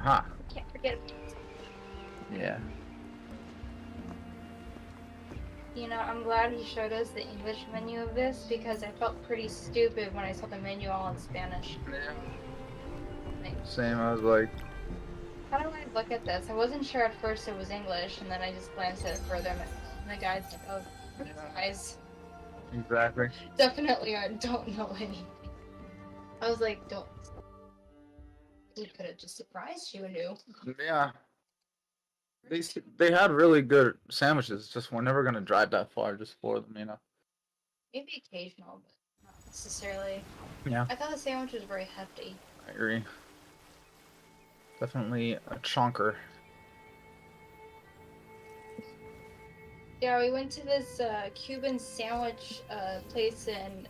Huh. Can't forget. Yeah. You know, I'm glad he showed us the English menu of this because I felt pretty stupid when I saw the menu all in Spanish. Yeah. Like, Same. I was like, how do I look at this? I wasn't sure at first it was English, and then I just glanced at it further, and the guide's like, oh, these guys exactly. definitely don't know anything. I was like, don't. We could have just surprised you and knew. Yeah. They had really good sandwiches. Just we're never gonna drive that far just for them, you know. Maybe occasional, but not necessarily. Yeah. I thought the sandwich was very hefty. I agree. Definitely a chonker. Yeah, we went to this Cuban sandwich place in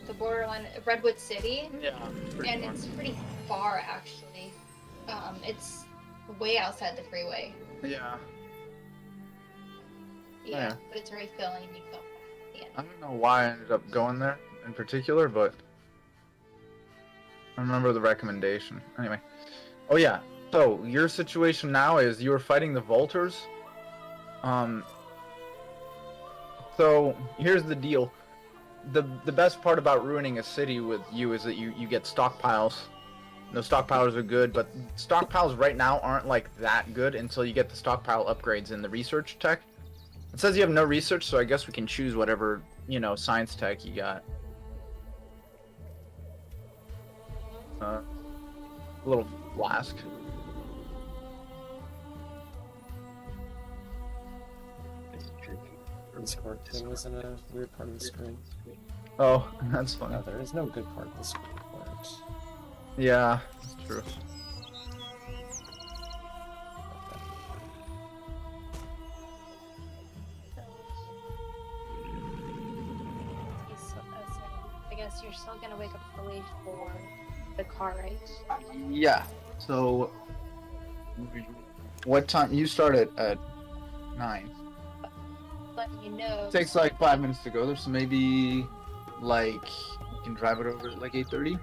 the borderline Redwood City. Yeah. And it's pretty far actually. It's way outside the freeway. Yeah. Yeah, but it's very filling. You feel at the end. I don't know why I ended up going there in particular, but I remember the recommendation. Anyway. Oh yeah. So your situation now is you were fighting the Vultures. So here's the deal. The best part about ruining a city with you is that you get stockpiles. Those stockpiles are good, but stockpiles right now aren't like that good until you get the stockpile upgrades in the research tech. It says you have no research, so I guess we can choose whatever, you know, science tech you got. A little flask. Discord thing was in a weird part of the screen. Oh, that's funny. No, there is no good part of the screen for it. Yeah, that's true. I guess you're still gonna wake up early for the car, right? Yeah. So, what time? You start at 9. Letting you know. It takes like 5 minutes to go there, so maybe like you can drive it over at like 8:30.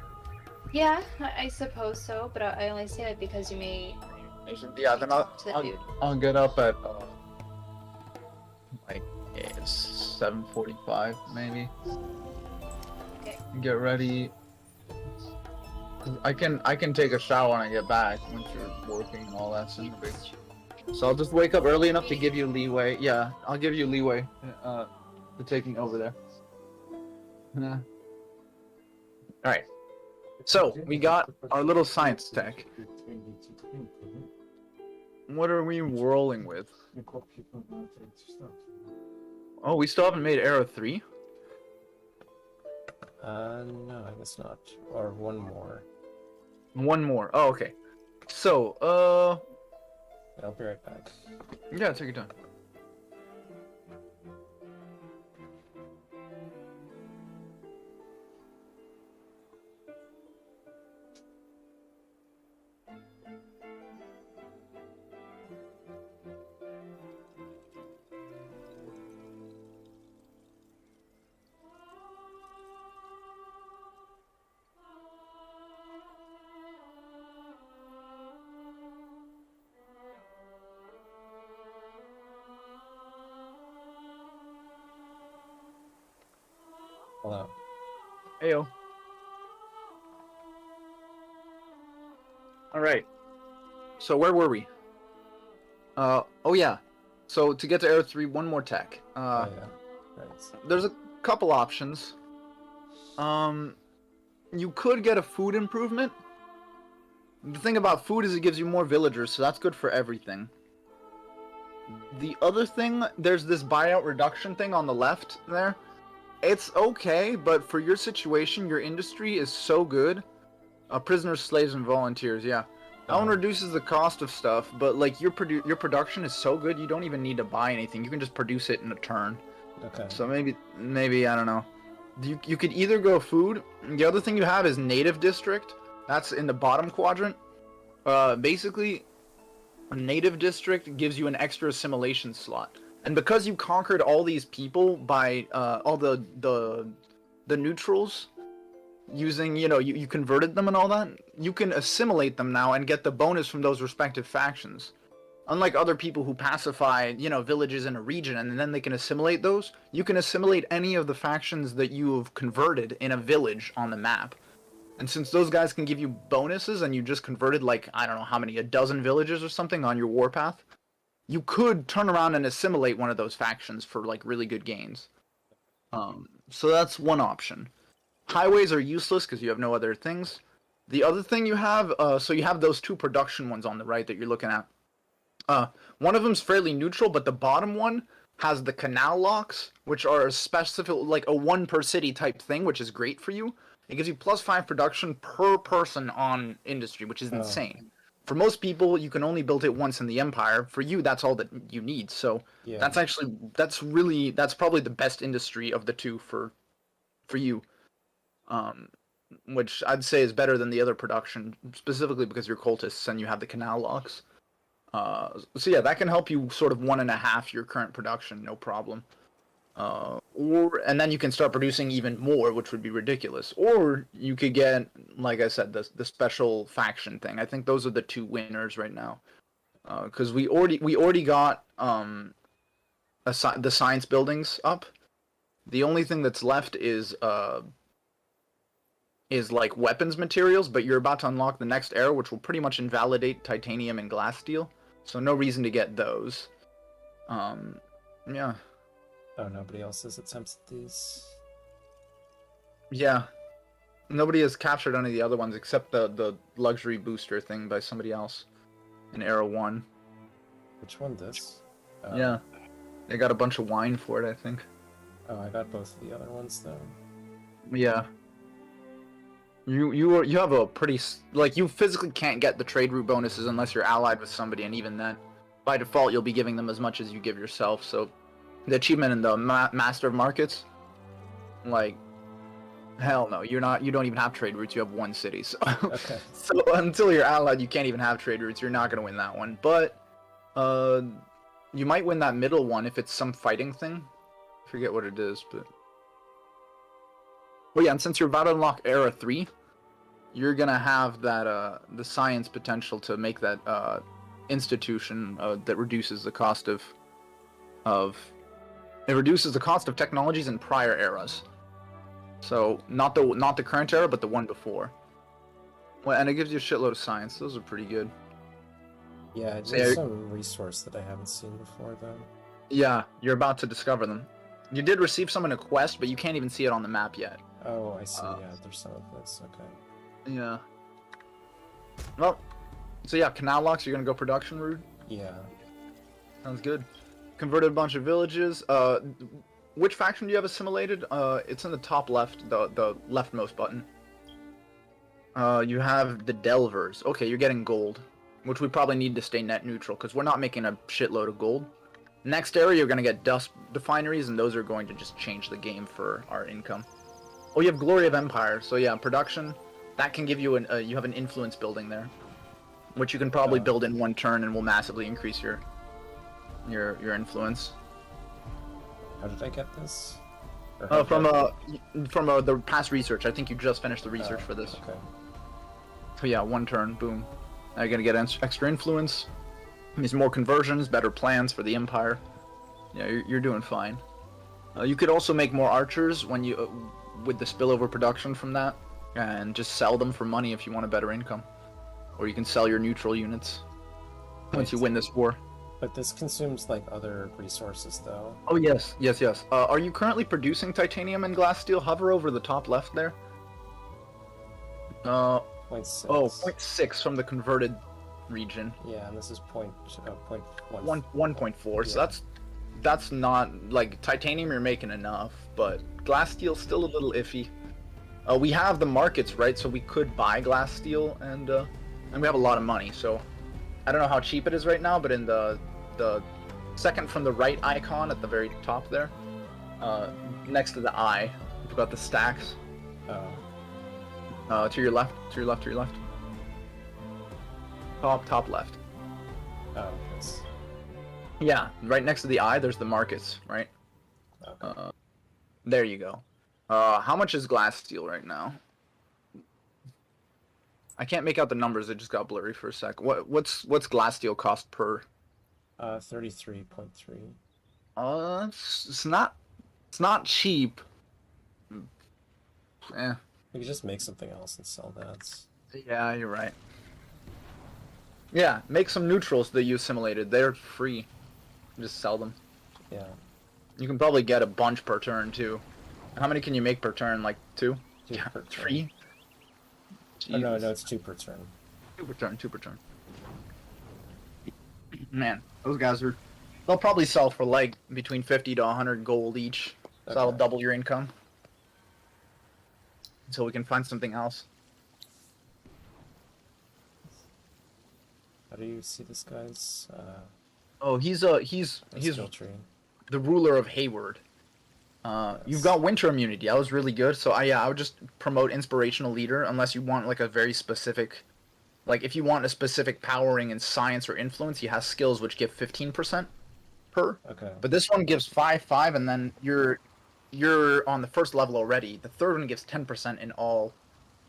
Yeah, I suppose so, but I only say that because you may. Yeah, then I'll get up at like it's 7:45 maybe. Okay. Get ready. I can take a shower when I get back once you're working and all that. So I'll just wake up early enough to give you leeway. Yeah, I'll give you leeway to take me over there. Yeah. All right. So we got our little science tech. What are we rolling with? Oh, we still haven't made Arrow 3? No, I guess not. Or one more. One more. Oh, okay. So, I'll be right back. yeah, take your time. Hello. Heyo. All right. So where were we? Oh yeah. So to get to Arrow 3, one more tech. Oh, yeah. Right. There's a couple options. You could get a food improvement. The thing about food is it gives you more villagers, so that's good for everything. The other thing, there's this buyout reduction thing on the left there. It's okay, but for your situation, your industry is so good. Prisoners, slaves, and volunteers, yeah. That one reduces the cost of stuff, but like your production is so good, you don't even need to buy anything. You can just produce it in a turn. Okay. So maybe I don't know. You could either go food. The other thing you have is native district. That's in the bottom quadrant. Basically, a native district gives you an extra assimilation slot, and because you conquered all these people by all the neutrals, using, you converted them and all that, you can assimilate them now and get the bonus from those respective factions. Unlike other people who pacify, villages in a region and then they can assimilate those, you can assimilate any of the factions that you have converted in a village on the map. And since those guys can give you bonuses and you just converted like, I don't know how many, a dozen villages or something on your warpath, you could turn around and assimilate one of those factions for like really good gains. So that's one option. Highways are useless because you have no other things. The other thing you have, so you have those two production ones on the right that you're looking at. One of them's fairly neutral, but the bottom one has the canal locks, which are a specific, like a one per city type thing, which is great for you. It gives you +5 production per person on industry, which is insane. For most people, you can only build it once in the Empire. For you, that's all that you need. So that's probably the best industry of the two for you. Which I'd say is better than the other production, specifically because you're cultists and you have the canal locks. So yeah, that can help you sort of 1.5 your current production, no problem. And then you can start producing even more, which would be ridiculous. Or you could get, like I said, the special faction thing. I think those are the two winners right now. Because we already got the science buildings up. The only thing that's left is like weapons materials, but you're about to unlock the next era, which will pretty much invalidate titanium and glass steel. So no reason to get those. Yeah. Oh, nobody else has attempted these? Yeah. Nobody has captured any of the other ones except the luxury booster thing by somebody else in Era 1. Which one, this? Yeah. They got a bunch of wine for it, I think. Oh, I got both of the other ones, though. Yeah. You have a pretty, like, you physically can't get the trade route bonuses unless you're allied with somebody, and even then, by default, you'll be giving them as much as you give yourself. So the achievement in the Master of Markets, like, hell no, you don't even have trade routes. You have one city. So, Okay. so until you're allied, you can't even have trade routes. You're not gonna win that one. But you might win that middle one if it's some fighting thing. I forget what it is, but. Well, yeah, and since you're about to unlock Era 3, you're gonna have that the science potential to make that institution that reduces the cost of technologies in prior eras. So not the current era, but the one before. Well, and it gives you a shitload of science. Those are pretty good. Yeah, there's some resource that I haven't seen before, though. Yeah, you're about to discover them. You did receive some in a quest, but you can't even see it on the map yet. Oh, I see. Yeah, there's some of this. Okay. Yeah. Well, so yeah, canal locks. You're gonna go production route. Yeah. Sounds good. Converted a bunch of villages. Which faction do you have assimilated? It's in the top left, the leftmost button. You have the Delvers. Okay, you're getting gold, which we probably need to stay net neutral because we're not making a shitload of gold. Next area, you're gonna get dust defineries, and those are going to just change the game for our income. Oh, you have Glory of Empire. So yeah, production. That can give you you have an influence building there, which you can probably build in one turn, and will massively increase your influence. How did I get this? From the past research. I think you just finished the research for this. Okay. So yeah, one turn, boom. Now you're gonna get extra influence. These more conversions, better plans for the Empire. Yeah, you're doing fine. You could also make more archers when you, with the spillover production from that, and just sell them for money if you want a better income. Or you can sell your neutral units once you win this war. But this consumes like other resources, though. Oh yes. Are you currently producing titanium and glass steel? Hover over the top left there. 0.6. Oh, 0.6 from the converted region. Yeah, and this is 0.1. 1.4. So that's not like titanium. You're making enough, but glass steel's still a little iffy. We have the markets, right? So we could buy glass steel, and we have a lot of money. So I don't know how cheap it is right now, but in the second from the right icon at the very top there, next to the eye, we've got the stacks. To your left. Top left. Oh, yes. Yeah, right next to the eye, there's the markets, right? Okay. There you go. How much is glass steel right now? I can't make out the numbers. It just got blurry for a sec. What's Glasssteel cost per? 33.3. It's not cheap. Yeah. We could just make something else and sell that. Yeah, you're right. Yeah, make some neutrals that you assimilated. They're free. Just sell them. Yeah. You can probably get a bunch per turn too. How many can you make per turn? Like 2? 2 per turn. 3? Oh, no, it's 2 per turn. 2 per turn, 2 per turn. Man, those guys are... They'll probably sell for like between 50 to 100 gold each. So that'll double your income. Until we can find something else. How do you see this guy's Oh, he's skill tree? the ruler of Hayward. You've got winter immunity. That was really good. So I would just promote inspirational leader unless you want like a very specific, like if you want a specific powering in science or influence, he has skills which give 15% per. Okay. But this one gives 5, and then you're on the first level already. The third one gives 10% in all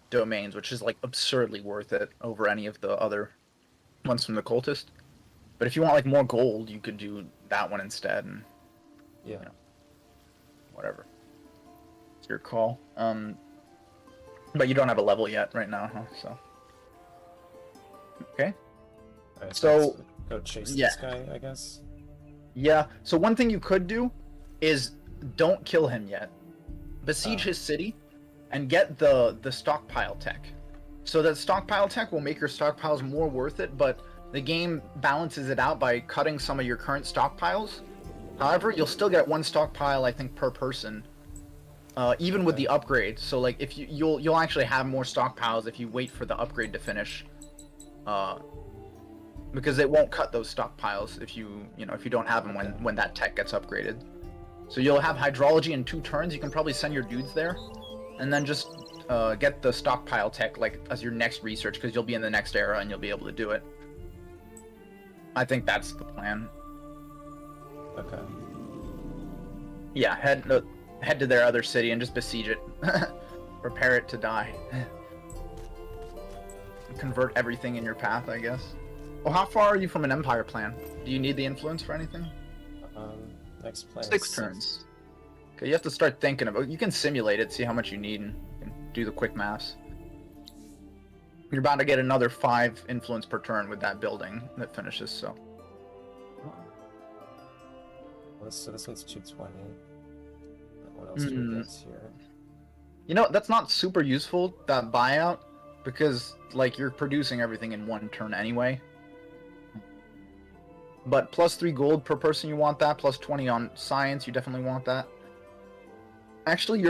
domains, which is like absurdly worth it over any of the other ones from the cultist. But if you want like more gold, you could do that one instead, and Yeah. you know, whatever. It's your call. But you don't have a level yet right now, huh? So. Okay. Alright, So let's go chase this guy, I guess. Yeah. So one thing you could do is don't kill him yet. Besiege his city, and get the stockpile tech. So that stockpile tech will make your stockpiles more worth it, but the game balances it out by cutting some of your current stockpiles. However, you'll still get 1 stockpile, I think, per person, even with the upgrade. So like, if you'll actually have more stockpiles if you wait for the upgrade to finish, because it won't cut those stockpiles if you don't have them when that tech gets upgraded. So you'll have hydrology in 2 turns. You can probably send your dudes there, and then just get the stockpile tech like as your next research, because you'll be in the next era and you'll be able to do it. I think that's the plan. Okay. Yeah, head to their other city and just besiege it. Prepare it to die. Convert everything in your path, I guess. Well, how far are you from an empire plan? Do you need the influence for anything? Next plan. 6 turns. Okay, you have to start thinking about. You can simulate it, see how much you need, and do the quick maths. You're about to get another 5 influence per turn with that building that finishes. So. So this one's 220. What else do we get here? You know, that's not super useful, that buyout, because like you're producing everything in 1 turn anyway. But +3 gold per person, you want that. +20 on science, you definitely want that. Actually,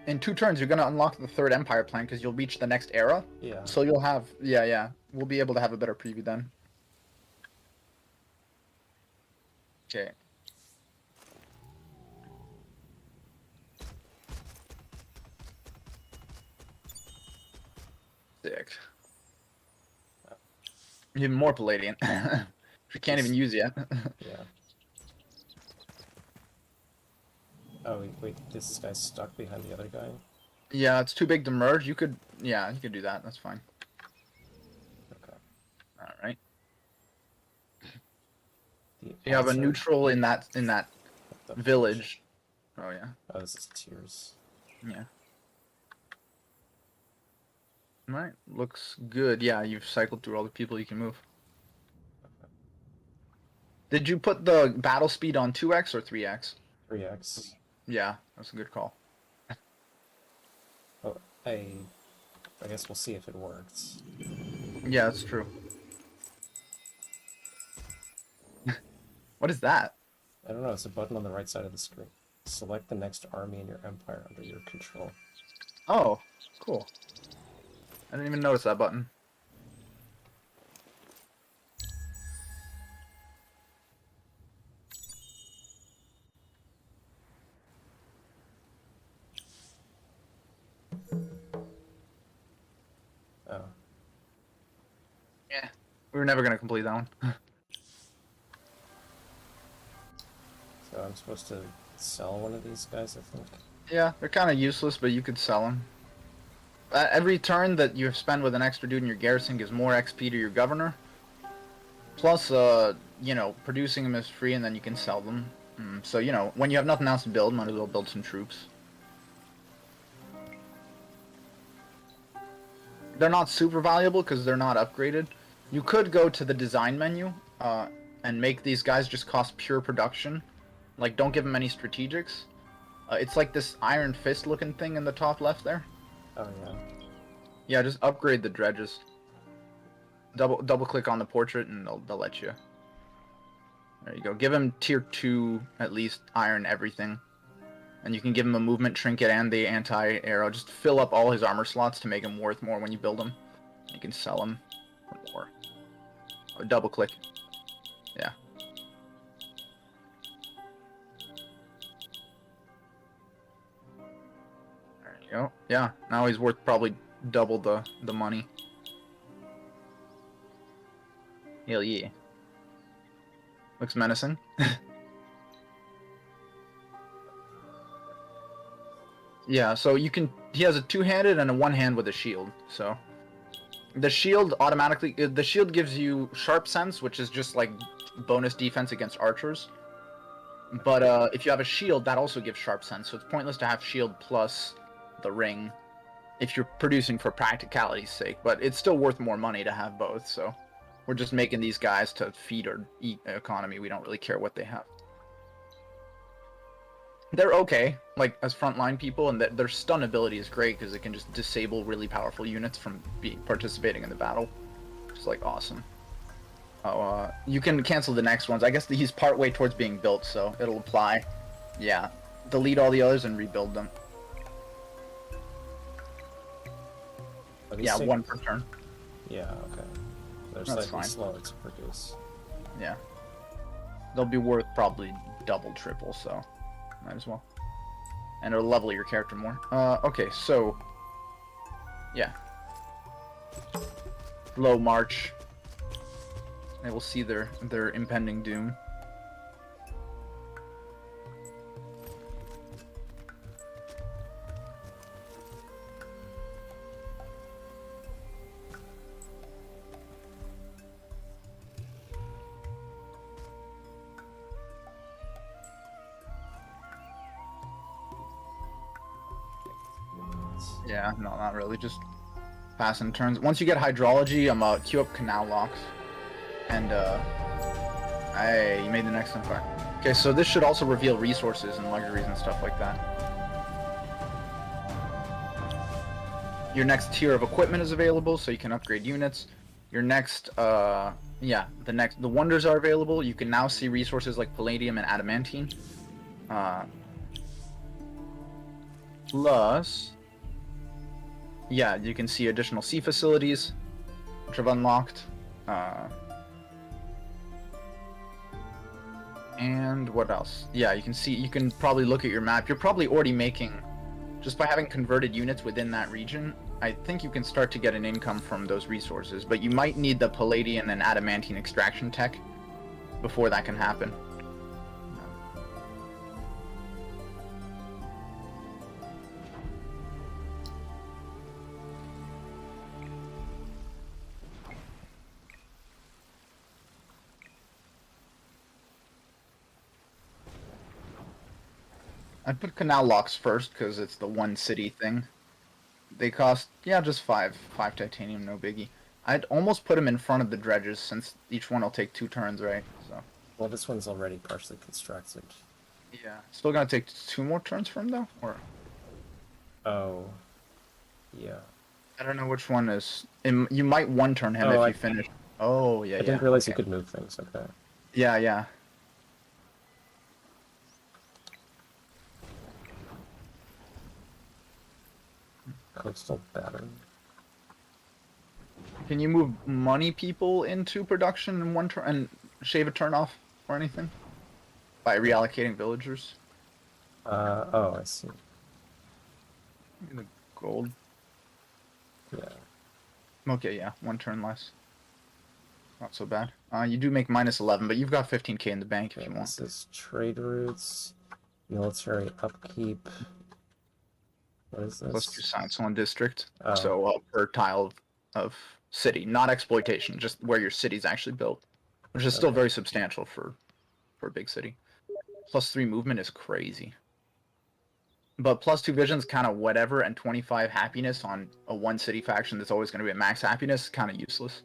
in 2 turns, you're gonna unlock the 3rd empire plan because you'll reach the next era. Yeah. So you'll have, yeah. We'll be able to have a better preview then. Okay. Sick. Even more Palladian. We can't even use yet. Yeah. Oh, wait, this guy's stuck behind the other guy? Yeah, it's too big to merge. You could do that. That's fine. Okay. Alright. You have a neutral in that village. Oh, yeah. Oh, this is tiers. Yeah. Alright, looks good. Yeah, you've cycled through all the people you can move. Did you put the battle speed on 2x or 3x? 3x. Yeah, that's a good call. Oh, I guess we'll see if it works. Yeah, that's true. What is that? I don't know, it's a button on the right side of the screen. Select the next army in your empire under your control. Oh, cool. I didn't even notice that button. Oh. Yeah, we were never gonna complete that one. So I'm supposed to sell one of these guys, I think. Yeah, they're kind of useless, but you could sell them. Every turn that you spend with an extra dude in your garrison gives more XP to your governor. Plus, you know, producing them is free, and then you can sell them. So, you know, when you have nothing else to build, might as well build some troops. They're not super valuable because they're not upgraded. You could go to the design menu and make these guys just cost pure production. Like, don't give them any strategics. It's like this Iron Fist looking thing in the top left there. Oh yeah. Yeah, just upgrade the dredges. Double click on the portrait and they'll let you. There you go. Give him tier 2 at least iron everything. And you can give him a movement trinket and the anti-arrow. Just fill up all his armor slots to make him worth more when you build him. You can sell him for more. Oh, double click. Yeah. There you go. Yeah, now he's worth probably double the money. Hell yeah. Looks menacing. Yeah, so you can. He has a two-handed and a one-hand with a shield. So the shield automatically. The shield gives you sharp sense, which is just like bonus defense against archers. But if you have a shield, that also gives sharp sense. So it's pointless to have shield plus the ring if you're producing for practicality's sake. But it's still worth more money to have both. So we're just making these guys to feed or eat economy. We don't really care what they have. They're okay, like, as frontline people, and their stun ability is great because it can just disable really powerful units from participating in the battle. It's, like, awesome. Oh, you can cancel the next ones. I guess he's partway towards being built, so it'll apply. Yeah. Delete all the others and rebuild them. Yeah, taking... one per turn. Yeah, okay. They're That's slightly fine. slower to produce. Yeah. They'll be worth probably double, triple, so might as well. And it'll level your character more. Okay, so... Yeah. Low march. They will see their impending doom. Yeah, no, not really. Just passing turns. Once you get hydrology, queue up canal locks. And, hey, you made the next empire. Okay, so this should also reveal resources and luxuries and stuff like that. Your next tier of equipment is available, so you can upgrade units. Your next, the wonders are available. You can now see resources like palladium and adamantine. Plus... Yeah, you can see additional sea facilities, which have unlocked. And what else? Yeah, you can probably look at your map. You're probably already making, just by having converted units within that region, I think you can start to get an income from those resources. But you might need the palladium and adamantine extraction tech before that can happen. I'd put canal locks first because it's the one city thing. They cost, yeah, just 5 titanium, no biggie. I'd almost put them in front of the dredges since each one will take 2 turns, right? So. Well, this one's already partially constructed. Yeah. Still gonna take 2 more turns for him though, or? Oh. Yeah. I don't know which one is. You might 1 turn him if you finish. Oh yeah. I didn't realize you could move things. Okay. Yeah, yeah. Coastal battery. Can you move money people into production in 1 turn and shave a turn off or anything? By reallocating villagers? Oh, I see. The gold. Yeah. Okay, yeah, 1 turn less. Not so bad. You do make -11, but you've got 15k in the bank if you want. This is trade routes, military upkeep. What is Plus 2 this? science 1 district. Oh. So per tile of city, not exploitation, just where your city's actually built, which is still Okay. very substantial for a big city. Plus 3 movement is crazy. But plus 2 vision's kind of whatever, and 25 happiness on a 1 city faction that's always going to be at max happiness, kind of useless.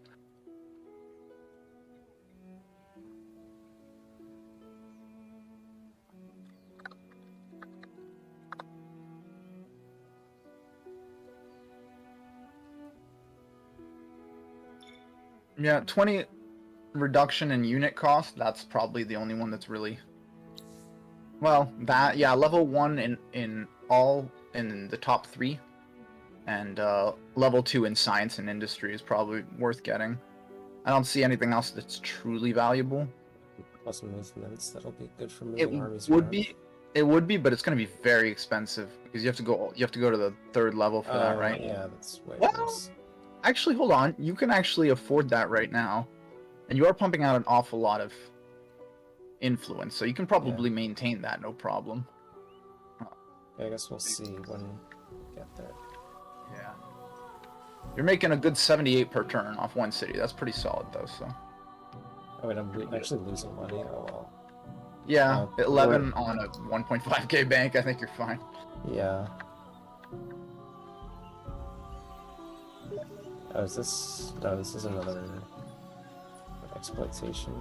Yeah, 20 reduction in unit cost, that's probably the only one that's really... Well, that, yeah, level 1 in the top 3, and level 2 in science and industry is probably worth getting. I don't see anything else that's truly valuable. Plus movements, that'll be good for It moving armies would around. be, but it's going to be very expensive because you have to go to the 3rd level for that, right? Yeah, that's way Well, worse. actually, hold on. You can actually afford that right now, and you are pumping out an awful lot of influence, so you can probably maintain that, no problem. Yeah, I guess we'll see when we get there. Yeah. You're making a good 78 per turn off 1 city. That's pretty solid, though, so... Oh wait, I'm actually losing money? Oh well. Yeah, 11 we're- on a 1.5k bank, I think you're fine. Yeah. Oh, is this... No, this is another... exploitation.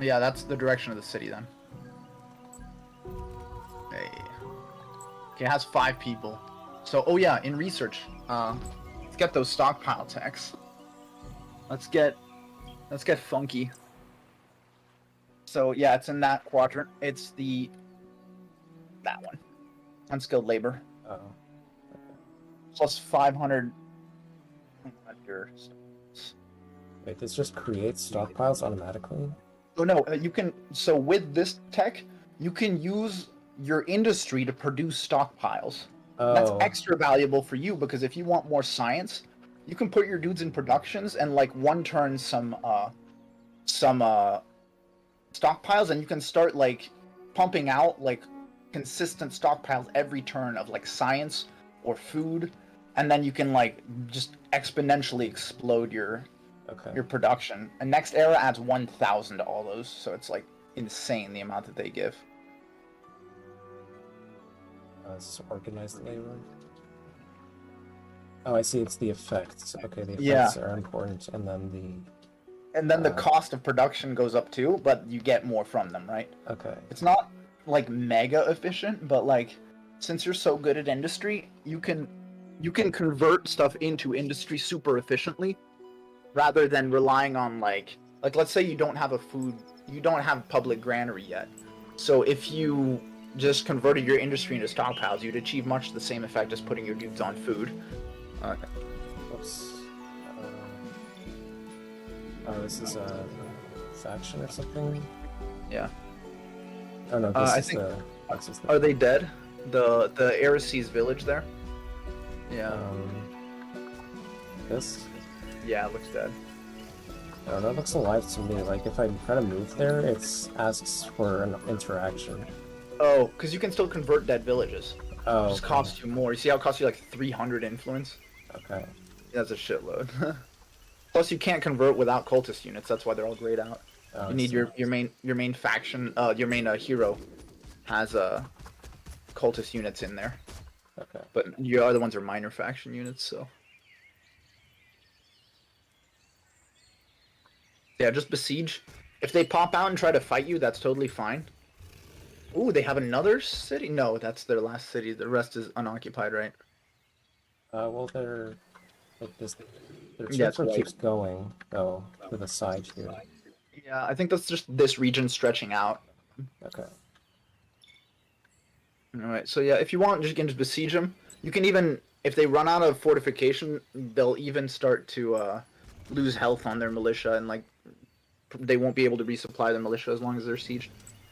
Yeah, that's the direction of the city, then. Hey. Okay, it has 5 people. So, oh yeah, in research, let's get those stockpile techs. Let's get funky. So yeah, it's in that quadrant. It's that one. Unskilled labor. Oh. Plus 500 on your... Wait, this just creates stockpiles automatically? Oh no, you can... So with this tech, you can use your industry to produce stockpiles. Oh. That's extra valuable for you because if you want more science, you can put your dudes in productions and like 1 turn some stockpiles, and you can start like pumping out like consistent stockpiles every turn of like science or food, and then you can like just exponentially explode your production. And next era adds 1,000 to all those, so it's like insane the amount that they give. It's organized labor. Oh, I see. It's the effects. Okay, the effects are important, and then the cost of production goes up too, but you get more from them, right? Okay. It's not like mega efficient, but like since you're so good at industry, you can convert stuff into industry super efficiently, rather than relying on like let's say you don't have public granary yet. So if you just converted your industry into stockpiles, you'd achieve much the same effect as putting your dudes on food. Oops. Oh, this is a faction or something? Yeah. Oh no, this is the... Are they dead? The Erisys village there? Yeah. This? Yeah, it looks dead. I don't know, it looks alive to me. Like, if I try to move there, it asks for an interaction. Oh, because you can still convert dead villages. Oh, It just costs you more. You see how it costs you like 300 influence? Okay. That's a shitload. Plus, you can't convert without cultist units. That's why they're all grayed out. Oh, You need your main faction, your main hero has cultist units in there. Okay. But your other ones are minor faction units, so. Yeah, just besiege. If they pop out and try to fight you, that's totally fine. Ooh, they have another city? No, that's their last city. The rest is unoccupied, right? Well, their Yeah, it's transfer white. keeps going, though, to the side here. Yeah, I think that's just this region stretching out. Okay. Alright, so yeah, if you want, you can just besiege them. You can even, if they run out of fortification, they'll even start to lose health on their militia, and like, they won't be able to resupply their militia as long as they're sieged.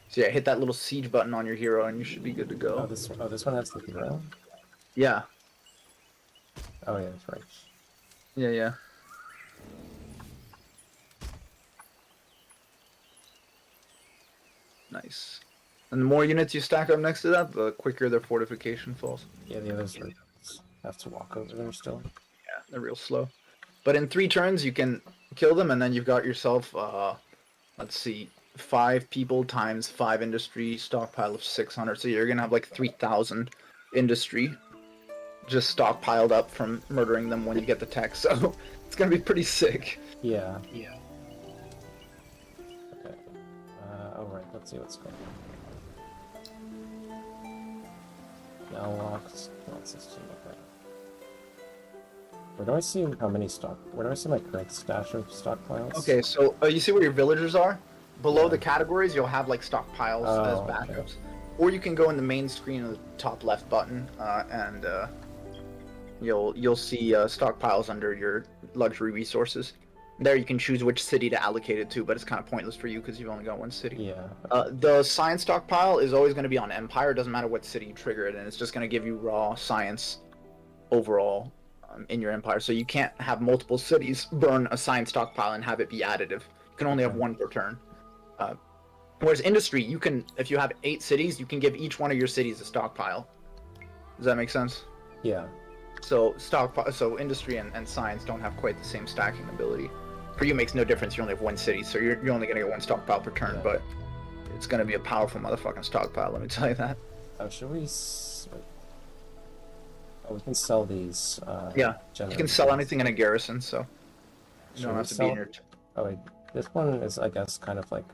So yeah, hit that little siege button on your hero and you should be good to go. Oh, this one has the hero? Yeah. Oh yeah, that's right. Yeah. Nice. And the more units you stack up next to that, the quicker their fortification falls. Yeah, the others have to walk over there still. Yeah, they're real slow. But in 3 turns, you can kill them, and then you've got yourself, let's see, 5 people times 5 industry, stockpile of 600. So you're gonna have like 3,000 industry just stockpiled up from murdering them when you get the tech. So it's gonna be pretty sick. Yeah. Yeah. Okay. Alright, let's see what's going on. Now locked. System, okay. Where do I see how many where do I see my current stash of stockpiles? Okay, so you see where your villagers are? Below Yeah. the categories, you'll have like stockpiles as backups. Okay. Or you can go in the main screen of the top left button, and you'll see stockpiles under your luxury resources. There you can choose which city to allocate it to, but it's kind of pointless for you because you've only got one city. Yeah. The science stockpile is always going to be on Empire. It doesn't matter what city you trigger it in. It's just going to give you raw science overall in your Empire. So you can't have multiple cities burn a science stockpile and have it be additive. You can only have one per turn. Whereas industry, you can, if you have 8 cities, you can give each one of your cities a stockpile. Does that make sense? Yeah. So so industry and science don't have quite the same stacking ability. For you, it makes no difference. You only have one city, so you're only gonna get 1 stockpile per turn. Yeah. But it's gonna be a powerful motherfucking stockpile. Let me tell you that. Oh, should we? Oh, we can sell these. Yeah, you can sell anything in a garrison, so you Should don't we have to be sell- in your. Oh wait, this one is, I guess, kind of like.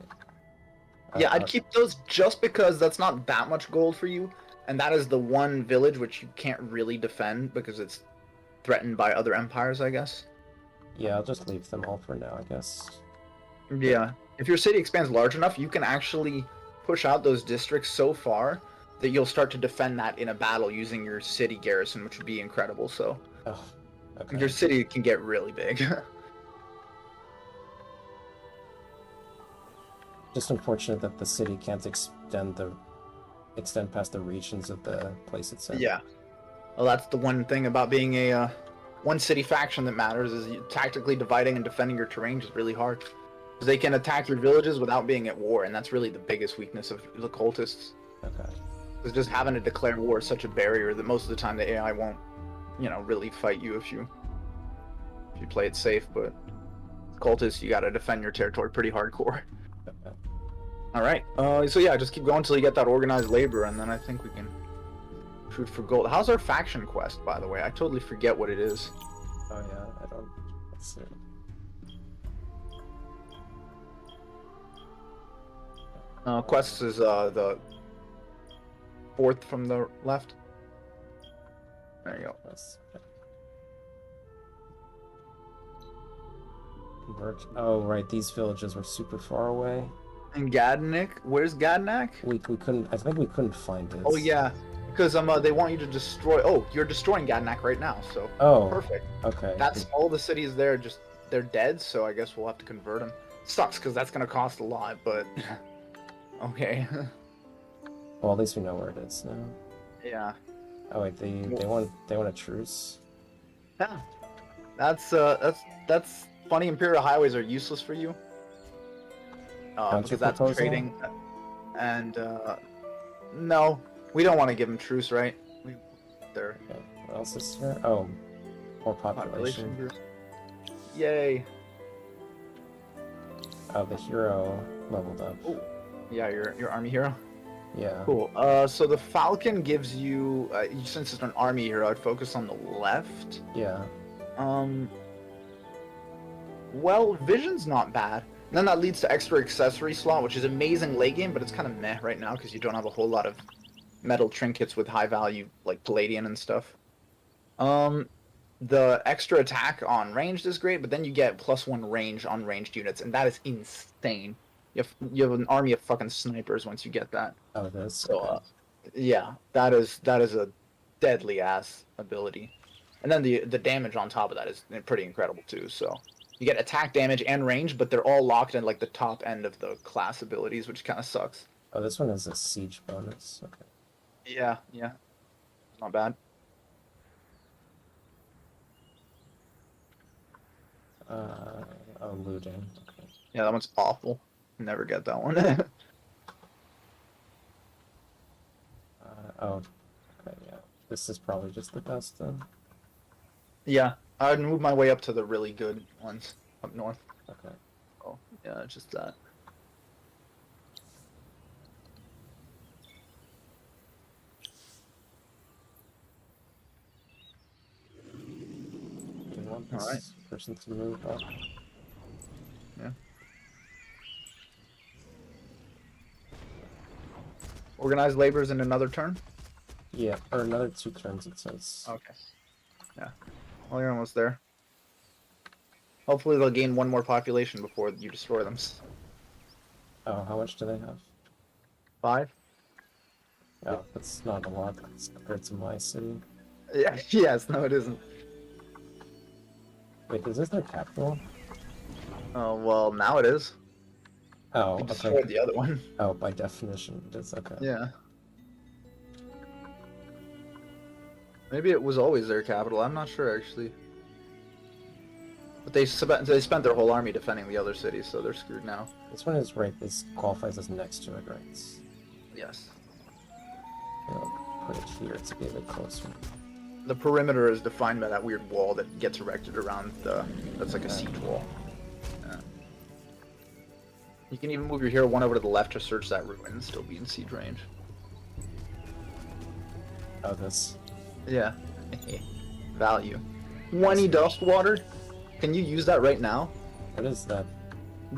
Yeah, I'd keep those just because that's not that much gold for you, and that is the one village which you can't really defend because it's threatened by other empires, I guess. Yeah, I'll just leave them all for now, I guess. Yeah, if your city expands large enough, you can actually push out those districts so far that you'll start to defend that in a battle using your city garrison, which would be incredible. So Oh, okay. your city can get really big. Just unfortunate that the city can't extend past the regions of the place it's in. Yeah. Well, that's the one thing about being a one city faction that matters is tactically dividing and defending your terrain is really hard. Because they can attack your villages without being at war, and that's really the biggest weakness of the cultists. Okay. Because just having to declare war is such a barrier that most of the time the AI won't, really fight you if you play it safe. But cultists, you gotta defend your territory pretty hardcore. Okay. All right. So yeah, just keep going until you get that organized labor, and then I think we can shoot for gold. How's our faction quest, by the way? I totally forget what it is. Oh yeah, I don't. Let's see. Quests is the 4th from the left. There you go. Convert. Oh right, these villages were super far away. And Gadnik, where's Gadnak? We couldn't. I think we couldn't find it. Oh yeah, because they want you to destroy. Oh, you're destroying Gadnak right now, so Oh. perfect. Okay. That's all the cities there. They're dead, so I guess we'll have to convert them. Sucks because that's gonna cost a lot, but okay. Well, at least we know where it is now. Yeah. Oh wait, they want a truce. Yeah. That's funny. Imperial highways are useless for you. Because that's Counter-proposal? trading, and no, we don't want to give them truce, right? They're Okay. What else is here? Oh, more population. boost. Yay! Oh, the hero leveled up. Oh, yeah, your army hero. Yeah. Cool. So the Falcon gives you, since it's an army hero, I'd focus on the left. Yeah. Well, Vision's not bad. And then that leads to extra accessory slot, which is amazing late game, but it's kind of meh right now because you don't have a whole lot of metal trinkets with high value like Palladian and stuff. The extra attack on ranged is great, but then you get +1 range on ranged units, and that is insane. You have an army of fucking snipers once you get that. Oh, it is. So yeah, that is a deadly ass ability. And then the damage on top of that is pretty incredible too. So you get attack damage and range, but they're all locked in like the top end of the class abilities, which kind of sucks. Oh, this one has a siege bonus. Okay. Yeah, not bad. Oh, looting. Okay. Yeah, that one's awful. Never get that one. Oh, okay, yeah. This is probably just the best then. Yeah, I'd move my way up to the really good ones up north. Okay. Oh, yeah, just that. Do you want All right. this person to move up? Yeah. Organized labor's in another turn? Yeah, or another 2 turns it says. Okay. Yeah. Well, you're almost there. Hopefully they'll gain 1 more population before you destroy them. Oh, how much do they have? 5? Oh, that's not a lot compared to my city. Yeah, yes, no it isn't. Wait, is this their capital? Oh, well, now it is. Oh, You okay. destroyed the other one. Oh, by definition, it is. Okay. Yeah. Maybe it was always their capital, I'm not sure actually. But they spent their whole army defending the other cities, so they're screwed now. This one is right. This qualifies as next to it, right? Yes. I'll put it here to be a bit closer. The perimeter is defined by that weird wall that gets erected around the... That's like a siege wall. Yeah. You can even move your hero 1 over to the left to search that ruin and still be in siege range. Oh, this. Yeah. Value. 20 dust water? Can you use that right now? What is that?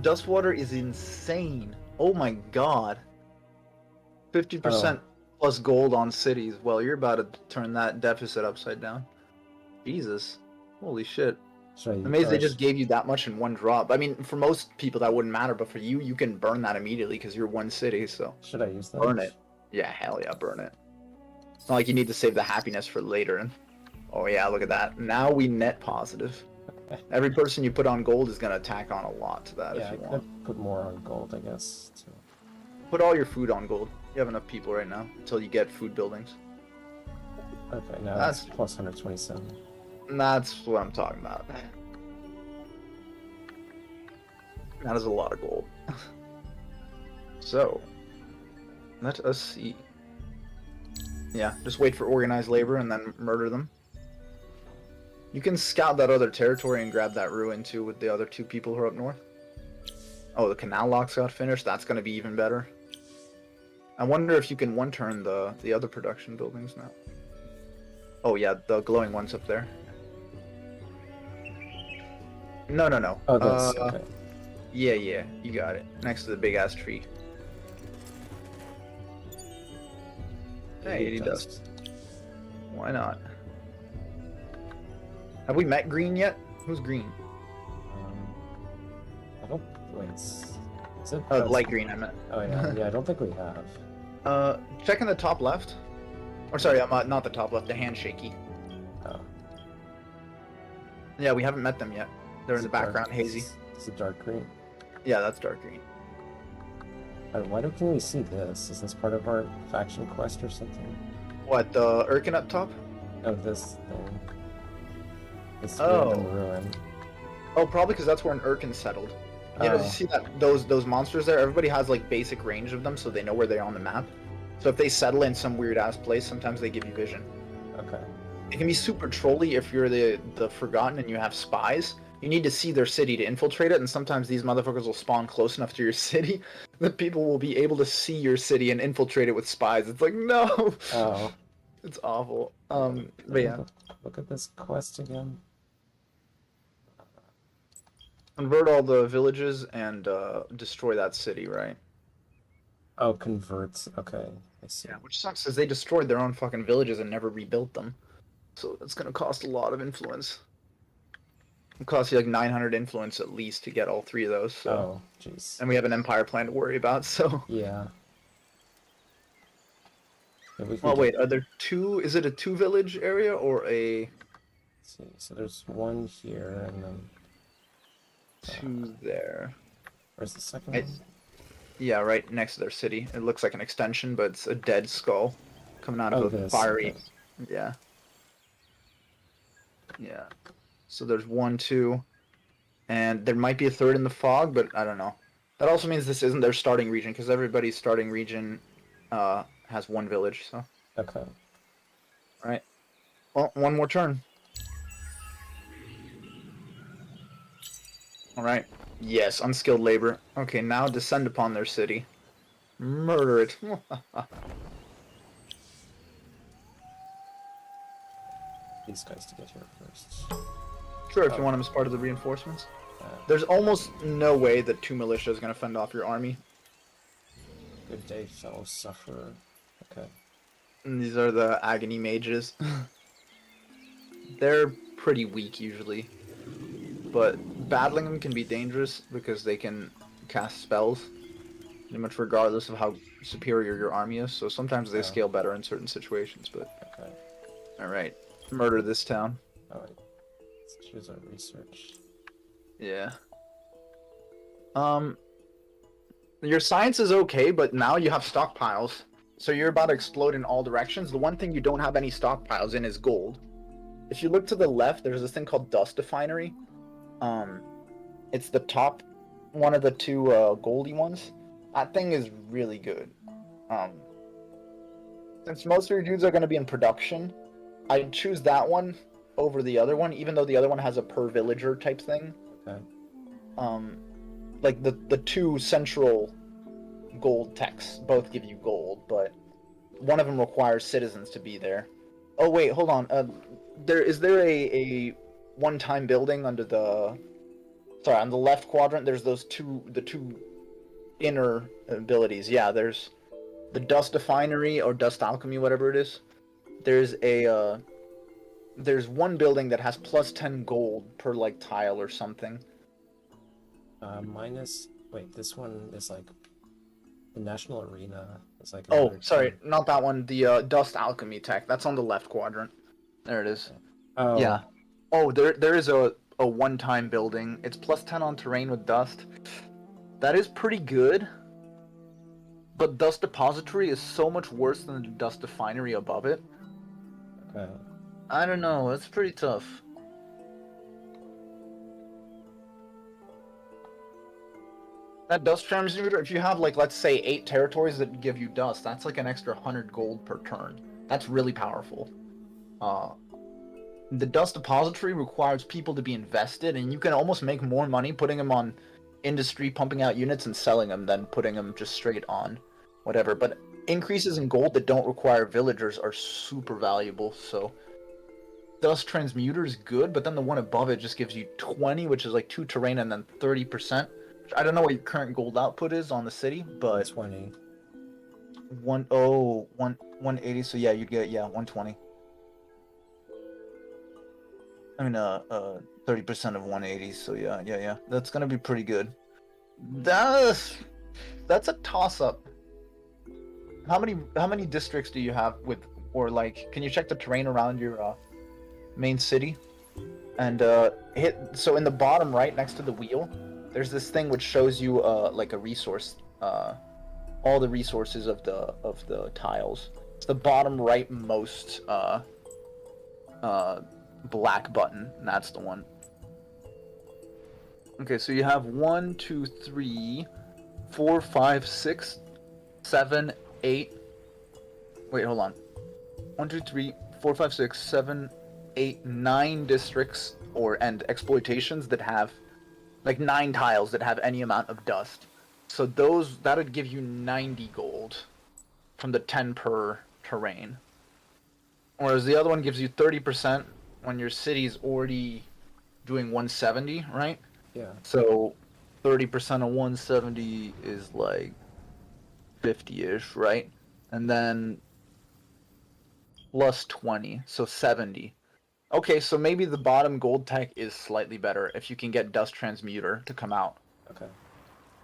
Dust water is insane. Oh my god. 50% plus gold on cities. Well, you're about to turn that deficit upside down. Jesus. Holy shit. Should I use Amazed they just gave you that much in 1 drop. I mean, for most people that wouldn't matter, but for you, you can burn that immediately because you're 1 city, so... Should I use that? Burn it. Yeah, hell yeah, burn it. It's not like you need to save the happiness for later. And oh yeah, look at that. Now we net positive. Every person you put on gold is going to tack on a lot to that Yeah, if you I want. could put more on gold, I guess, too. Put all your food on gold. You have enough people right now until you get food buildings. Okay, now that's plus 127. That's what I'm talking about. That is a lot of gold. So, let us see. Yeah, just wait for organized labor and then murder them. You can scout that other territory and grab that ruin too with the other 2 people who are up north. Oh, the canal locks got finished. That's going to be even better. I wonder if you can 1-turn the other production buildings now. Oh yeah, the glowing one's up there. No, no, no. Oh, this. Okay. Yeah, yeah, you got it. Next to the big ass tree. Hey, 80 dust. Why not? Have we met Green yet? Who's Green? I don't. Wait. Is it? Oh, light green, I meant. Oh yeah, yeah. I don't think we have. Check in the top left. Or sorry, not the top left, the handshaky. Oh. Yeah, we haven't met them yet. They're in Is the it dark- background, hazy. Is it dark green? Yeah, that's dark green. Why don't we see this? Is this part of our faction quest or something? What, the Urkin up top? Oh, this thing. This Oh. random ruin. Oh, probably because that's where an Urkin settled. You know, Oh. you see that those monsters there? Everybody has like basic range of them, so they know where they are on the map. So if they settle in some weird ass place, sometimes they give you vision. Okay. It can be super trolly if you're the Forgotten and you have spies. You need to see their city to infiltrate it, and sometimes these motherfuckers will spawn close enough to your city that people will be able to see your city and infiltrate it with spies. It's like, no! Oh. It's awful. But yeah. Look at this quest again. Convert all the villages and destroy that city, right? Oh, converts. Okay, I see. Yeah, which sucks because they destroyed their own fucking villages and never rebuilt them. So it's gonna cost a lot of influence. It'll cost you like 900 influence at least to get all 3 of those. So. Oh, jeez. And we have an empire plan to worry about, so... Yeah. Well, wait, are there 2... Is it a 2-village area or a... Let's see, so there's 1 here, and then... 2 there. Where's the second one? Yeah, right next to their city. It looks like an extension, but it's a dead skull coming out of a this, fiery... okay. Yeah. Yeah. So there's 1, 2, and there might be a 3rd in the fog, but I don't know. That also means this isn't their starting region, because everybody's starting region has 1 village, so... Okay. Alright. Well, one more turn. Alright. Yes, unskilled labor. Okay, now descend upon their city. Murder it. These guys to get here first. Sure, if you Oh. want them as part of the reinforcements. Uh, There's almost no way that 2 militia is going to fend off your army. good day, fellow sufferer. Okay. And these are the agony mages. They're pretty weak usually. But battling them can be dangerous because they can cast spells. Pretty much regardless of how superior your army is. So sometimes they scale better in certain situations, but... Okay. Alright. Murder this town. Alright. Let's choose our research. Yeah. Your science is okay, but now you have stockpiles. So you're about to explode in all directions. The one thing you don't have any stockpiles in is gold. If you look to the left, there's this thing called Dust Definery. It's the top one of the two goldy ones. That thing is really good. Since most of your dudes are going to be in production, I'd choose that one over the other one, even though the other one has a per villager type thing. Okay. Like the two central gold techs both give you gold, but one of them requires citizens to be there. Oh wait, hold on. Is there a one-time building under the... Sorry, on the left quadrant, there's the two inner abilities. Yeah, there's the Dust Definery or Dust Alchemy, whatever it is. There's one building that has plus 10 gold per like tile or something. Wait, this one is like the National Arena. It's like. Oh, sorry, not that one. The Dust Alchemy tech. That's on the left quadrant. There it is. Oh. Yeah. Oh, there is a one-time building. It's plus 10 on terrain with dust. That is pretty good. But Dust Depository is so much worse than the Dust Definery above it. Okay. I don't know. It's pretty tough. That dust transmuter, if you have like, let's say 8 territories that give you dust, that's like an extra 100 gold per turn. That's really powerful. The Dust Depository requires people to be invested, and you can almost make more money putting them on industry, pumping out units and selling them, than putting them just straight on whatever. But increases in gold that don't require villagers are super valuable, so Dust Transmuter is good, but then the one above it just gives you 20, which is like 2 terrain, and then 30%. I don't know what your current gold output is on the city, but 20. 180, so yeah, you'd get 120. I mean 30% of 180, so yeah. That's gonna be pretty good. That's a toss-up. How many districts do you have with, or like, can you check the terrain around your main city? And so in the bottom right next to the wheel, there's this thing which shows you like a resource, all the resources of the tiles. It's the bottom right most black button, and that's the one. Okay, so you have 1, 2, 3, 4, 5, 6, 7, 8. Wait, hold on. 1, 2, 3, 4, 5, 6, 7, 8, 9 districts and exploitations that have like 9 tiles that have any amount of dust. So that'd give you 90 gold from the 10 per terrain. Whereas the other one gives you 30% when your city's already doing 170, right? Yeah. So 30% of 170 is like 50-ish, right? And then plus 20, so 70. Okay, so maybe the bottom gold tech is slightly better if you can get Dust Transmuter to come out. Okay.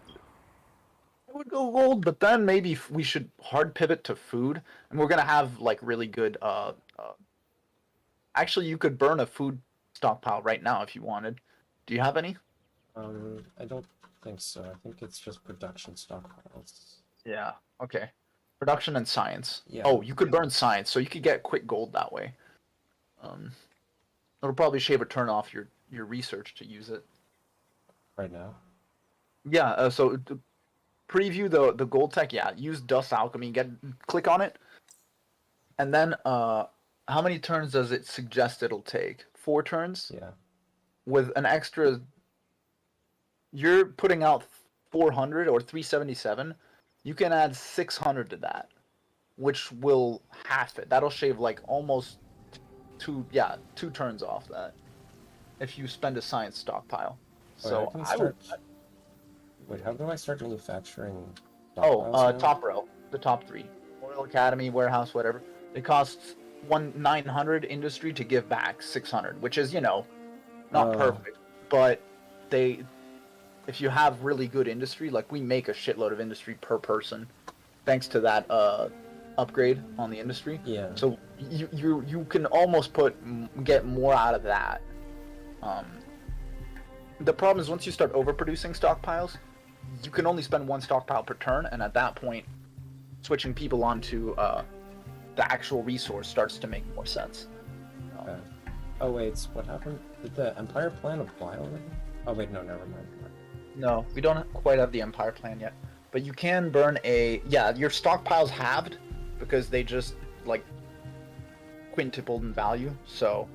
I would go gold, but then maybe we should hard pivot to food, and we're gonna have like really good. Actually, you could burn a food stockpile right now if you wanted. Do you have any? I don't think so. I think it's just production stockpiles. Yeah. Okay. Production and science. Yeah. Oh, you could burn science, so you could get quick gold that way. It'll probably shave a turn off your research to use it. Right now. Yeah. So preview the gold tech. Yeah. Use Dust Alchemy. Click on it. And then how many turns does it suggest it'll take? 4 turns? Yeah. With an extra, you're putting out 400 or 377, you can add 600 to that, which will half it. That'll shave like almost 2 turns off that if you spend a science stockpile. So Wait, I would. Wait, how do I start manufacturing? Oh, stockpiles now? top row, the top 3, Royal Academy, warehouse, whatever. It costs 900 industry to give back 600, which is not perfect, but if you have really good industry, like we make a shitload of industry per person, thanks to that upgrade on the industry. Yeah. So you can almost get more out of that. The problem is once you start overproducing stockpiles, you can only spend 1 stockpile per turn, and at that point, switching people onto the actual resource starts to make more sense. Okay. Oh wait, what happened? Did the Empire plan apply already? Oh wait, no, never mind. No, we don't quite have the Empire plan yet. But you can burn your stockpile's halved because they just, like, quintupled in value. So,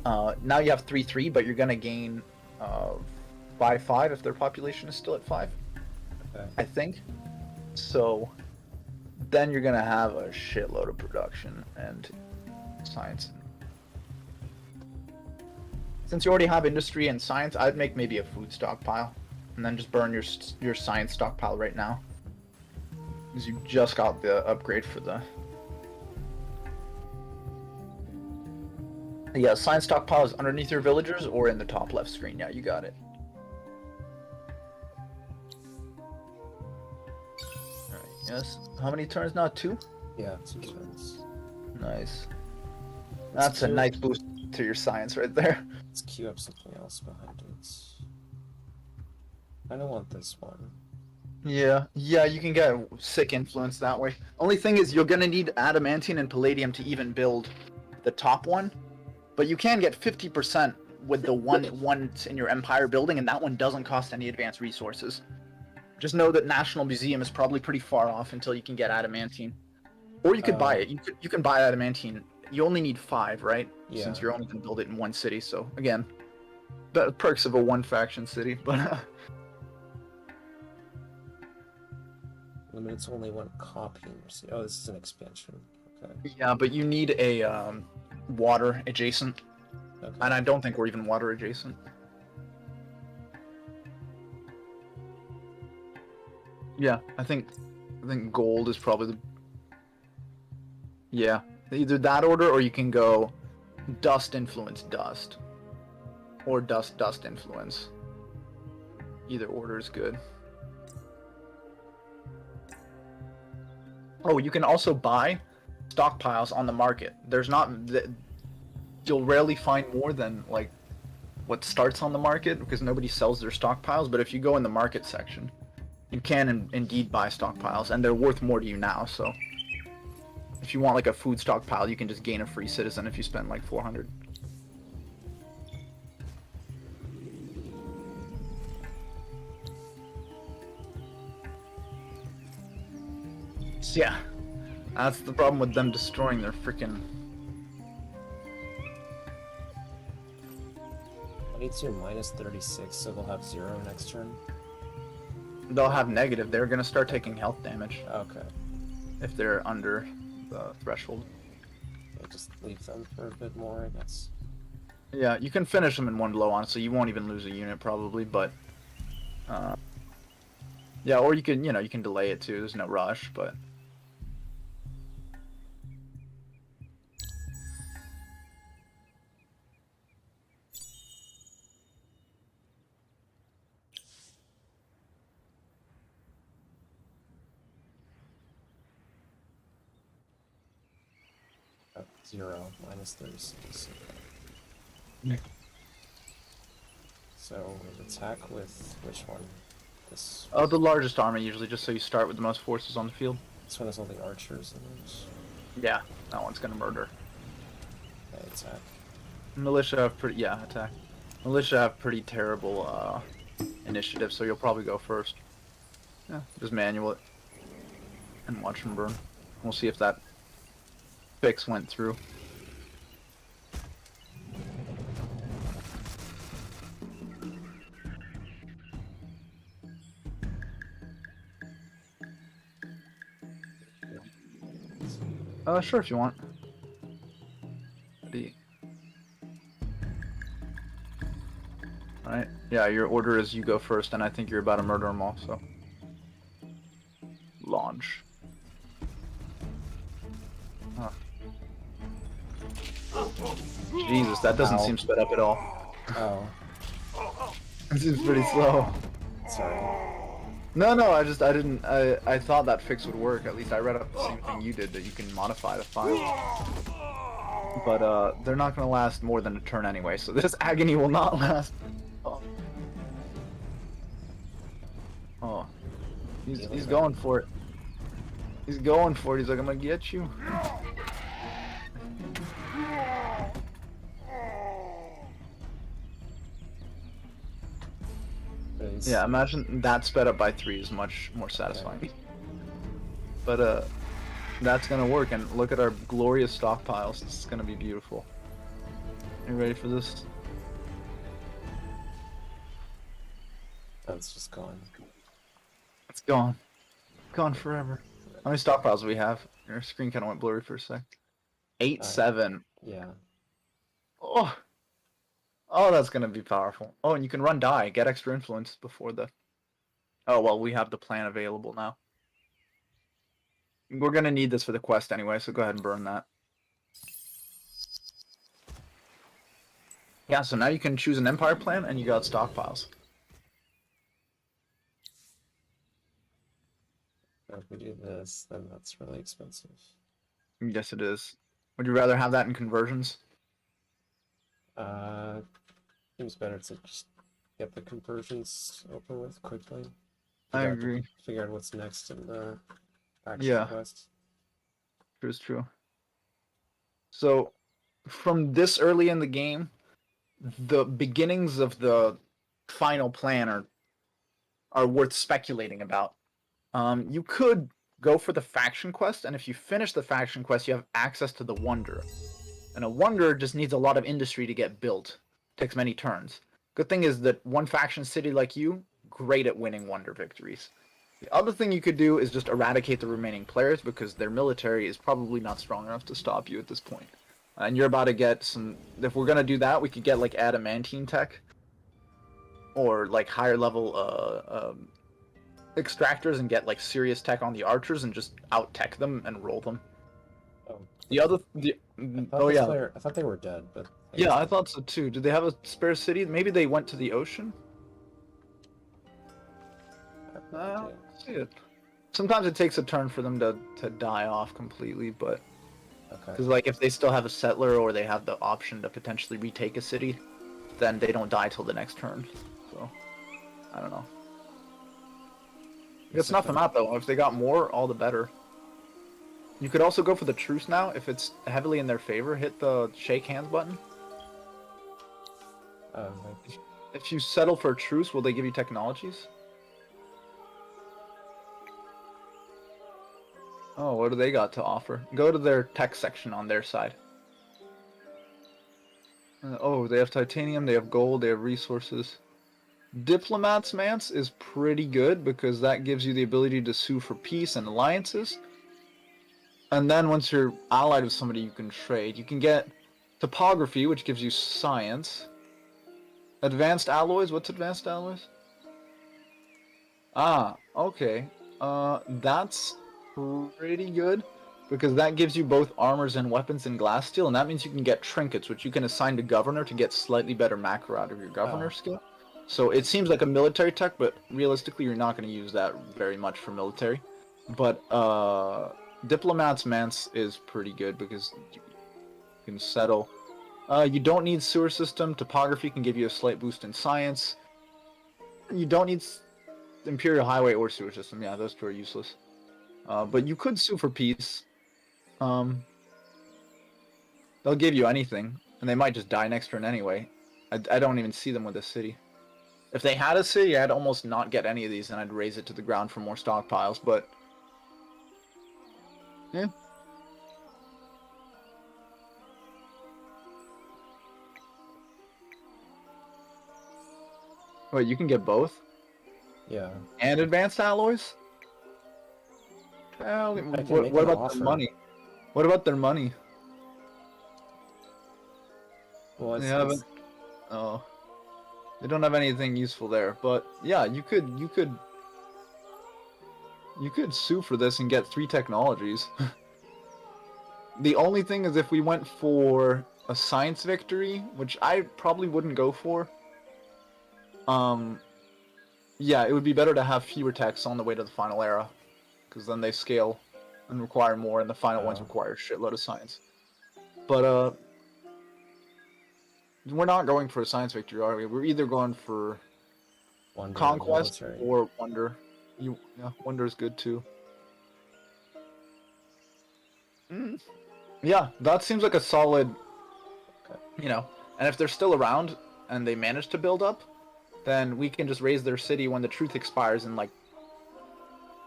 now you have 3-3, but you're going to gain 5-5 if their population is still at 5. Okay. I think. So, then you're going to have a shitload of production and science. Since you already have industry and science, I'd make maybe a food stockpile, and then just burn your science stockpile right now, because you just got the upgrade for the. Yeah, science stockpile is underneath your villagers or in the top left screen. Yeah, you got it. Alright, yes. How many turns now? 2? Yeah, 2 turns. Nice. That's a nice boost to your science right there. Let's queue up something else behind it. I don't want this one. Yeah, you can get sick influence that way. Only thing is you're gonna need adamantine and palladium to even build the top one, but you can get 50% with the one in your empire building, and that one doesn't cost any advanced resources. Just know that National Museum is probably pretty far off until you can get adamantine, or you could buy it. You can buy adamantine. You only need 5, right? Yeah. Since you're only gonna build it in 1 city. So again, the perks of a 1-faction city, but. Limited to only 1 copy. Oh, this is an expansion. Okay. Yeah, but you need a water adjacent, Okay. and I don't think we're even water adjacent. Yeah, I think gold is probably the. Yeah, either that order, or you can go dust influence dust, or dust influence. Either order is good. Oh, you can also buy stockpiles on the market. You'll rarely find more than like what starts on the market because nobody sells their stockpiles. But if you go in the market section, you can indeed buy stockpiles, and they're worth more to you now. So if you want like a food stockpile, you can just gain a free citizen if you spend like 400. Yeah, that's the problem with them destroying their freaking. I need to minus 36, so they'll have 0 next turn. They'll have negative. They're gonna start taking health damage Okay. if they're under the threshold. I'll just leave them for a bit more, I guess. Yeah, you can finish them in 1 blow, honestly. You won't even lose a unit probably, but yeah, or you can you can delay it too. There's no rush, but. Oh, 0, minus 36. So, attack with which one? This. Oh, the largest army usually, just so you start with the most forces on the field. This one has all the archers in it. Yeah, that one's gonna murder. Okay, attack. Militia have attack. Militia have pretty terrible initiative, so you'll probably go first. Yeah, just manual it and watch them burn. We'll see if that fix went through. Sure, if you want. Alright. Yeah, your order is you go first, and I think you're about to murder them all, so. Launch. Huh. Jesus, that doesn't seem sped up at all. Oh, It seems pretty slow. sorry. No, I thought that fix would work. At least I read up the same thing you did, that you can modify the file. But, they're not gonna last more than a turn anyway, so this agony will not last. Oh. Oh. He's going for it. He's going for it. He's like, I'm gonna get you. Yeah, imagine that sped up by 3 is much more satisfying. Okay. But, that's gonna work, and look at our glorious stockpiles. This is gonna be beautiful. You ready for this? That's just gone. It's gone. Gone forever. How many stockpiles do we have? Your screen kind of went blurry for a sec. 8, 7. Yeah. Oh! Oh, that's gonna be powerful. Oh, and you can run die. Get extra influence before the... Oh, well, we have the plan available now. We're gonna need this for the quest anyway, so go ahead and burn that. Yeah, so now you can choose an empire plan, and you got stockpiles. If we do this, then that's really expensive. Yes, it is. Would you rather have that in conversions? Seems better to just get the conversions over with quickly. I agree. Figure out what's next in the action quest. True is true. So, from this early in the game, the beginnings of the final plan are worth speculating about. You could go for the faction quest, and if you finish the faction quest, you have access to the wonder. And a wonder just needs a lot of industry to get built. Takes many turns. Good thing is that one faction city like you, great at winning wonder victories. The other thing you could do is just eradicate the remaining players, because their military is probably not strong enough to stop you at this point. And you're about to get some... If we're going to do that, we could get like adamantine tech. Or like higher level extractors and get like serious tech on the archers and just out-tech them and roll them. Oh. The other... I thought they were dead, but... Yeah, I thought so too. Did they have a spare city? Maybe they went to the ocean? I don't see it. Sometimes it takes a turn for them to die off completely, but... Because like if they still have a settler or they have the option to potentially retake a city, then they don't die till the next turn. So, I don't know. You can snuff them out though. If they got more, all the better. You could also go for the truce now. If it's heavily in their favor, hit the shake hands button. If you settle for a truce, will they give you technologies? Oh, what do they got to offer? Go to their tech section on their side. Oh, they have titanium, they have gold, they have resources. Diplomats, Mance, is pretty good because that gives you the ability to sue for peace and alliances. And then once you're allied with somebody, you can trade. You can get topography, which gives you science. Advanced alloys, what's advanced alloys? Ah, okay. That's pretty good because that gives you both armors and weapons and glass steel, and that means you can get trinkets, which you can assign to governor to get slightly better macro out of your governor skill. So it seems like a military tech, but realistically you're not going to use that very much for military. But Diplomats Mance is pretty good because you can settle. You don't need sewer system. Topography can give you a slight boost in science. You don't need Imperial Highway or sewer system. Yeah, those two are useless. But you could sue for peace. They'll give you anything, and they might just die next turn anyway. I don't even see them with a city. If they had a city, I'd almost not get any of these, and I'd raise it to the ground for more stockpiles, but... yeah. Wait, you can get both? Yeah. And advanced alloys? Well, I can make what an about their offer. money? What about their money? Well, They it's, haven't. Oh, they don't have anything useful there. But yeah, you could sue for this and get 3 technologies. The only thing is if we went for a science victory, which I probably wouldn't go for. Yeah, it would be better to have fewer techs on the way to the final era, because then they scale and require more, and the final ones Oh. require a shitload of science. But we're not going for a science victory, are we? We're either going for Wonder conquest military. or wonder. Yeah, wonder is good too. Yeah, that seems like a solid, Okay. you know. And if they're still around and they manage to build up, then we can just raise their city when the truth expires in like,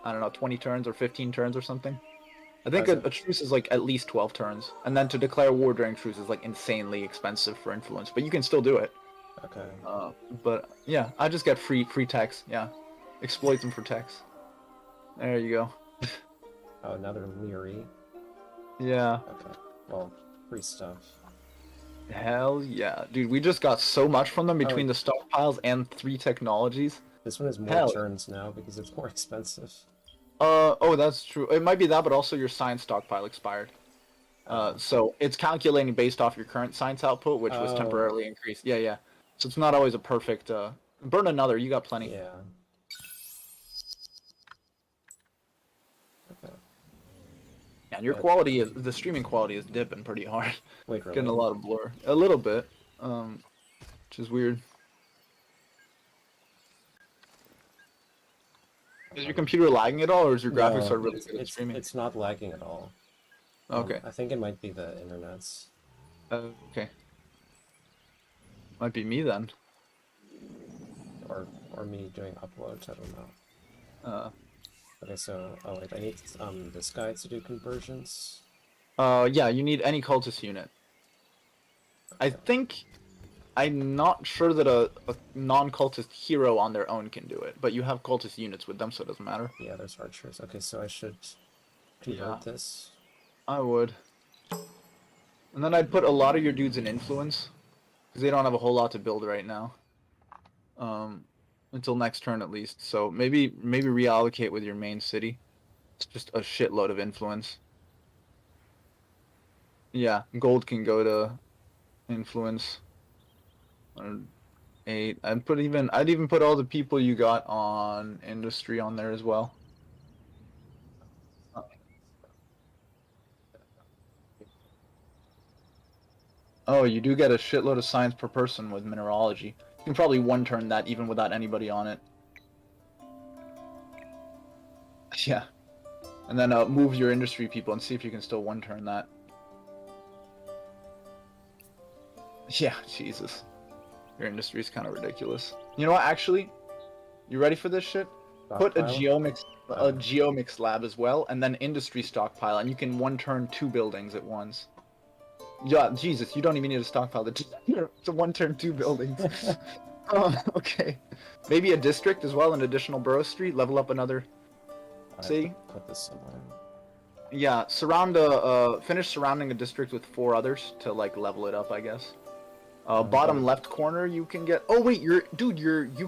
I don't know, 20 turns or 15 turns or something. I think Okay. a truce is like at least 12 turns, and then to declare war during truce is like insanely expensive for influence, but you can still do it. Okay. But yeah, I just get free techs. Yeah, exploit them for techs. There you go. Oh, another Leary. Yeah. Okay. Well, free stuff. Hell yeah, dude. We just got so much from them between Oh. the stockpiles and 3 technologies. This one has more Hell. turns now because it's more expensive. Oh, that's true. It might be that, but also your science stockpile expired. So it's calculating based off your current science output, which was Oh. temporarily increased. Yeah, yeah. So it's not always a perfect. Burn another. You got plenty. Yeah. Okay. And your But- quality is the streaming quality is dipping pretty hard. Wait, really? Getting a lot of blur. A little bit. Which is weird. Is your computer lagging at all, or is your graphics No, are really good at streaming? It's not lagging at all. Okay. I think it might be the internet's. Okay. Might be me then. Or me doing uploads, I don't know. Okay, so oh wait, I need this guy to do conversions. Yeah, you need any cultist unit. I think I'm not sure that a non-cultist hero on their own can do it, but you have cultist units with them, so it doesn't matter. Yeah, there's archers. Okay, so I should convert this. I would. And then I'd put a lot of your dudes in influence, because they don't have a whole lot to build right now. Until next turn at least. So maybe reallocate with your main city. It's just a shitload of influence. Yeah, gold can go to influence. 8. I'd even put all the people you got on industry on there as well. Oh, you do get a shitload of science per person with mineralogy. You can probably one turn that even without anybody on it. Yeah. And then move your industry people and see if you can still one turn that. Yeah, Jesus. Your industry is kind of ridiculous. You know what, actually? You ready for this shit? Put a geomix lab as well, and then industry stockpile, and you can one turn 2 buildings at once. Yeah, Jesus, you don't even need a stockpile. It's a one turn 2 buildings. Oh, okay. Maybe a district as well, an additional borough street, level up another. See? Put this somewhere. Yeah, finish surrounding a district with 4 others to like level it up, I guess. Bottom left corner, you can get. Oh wait, you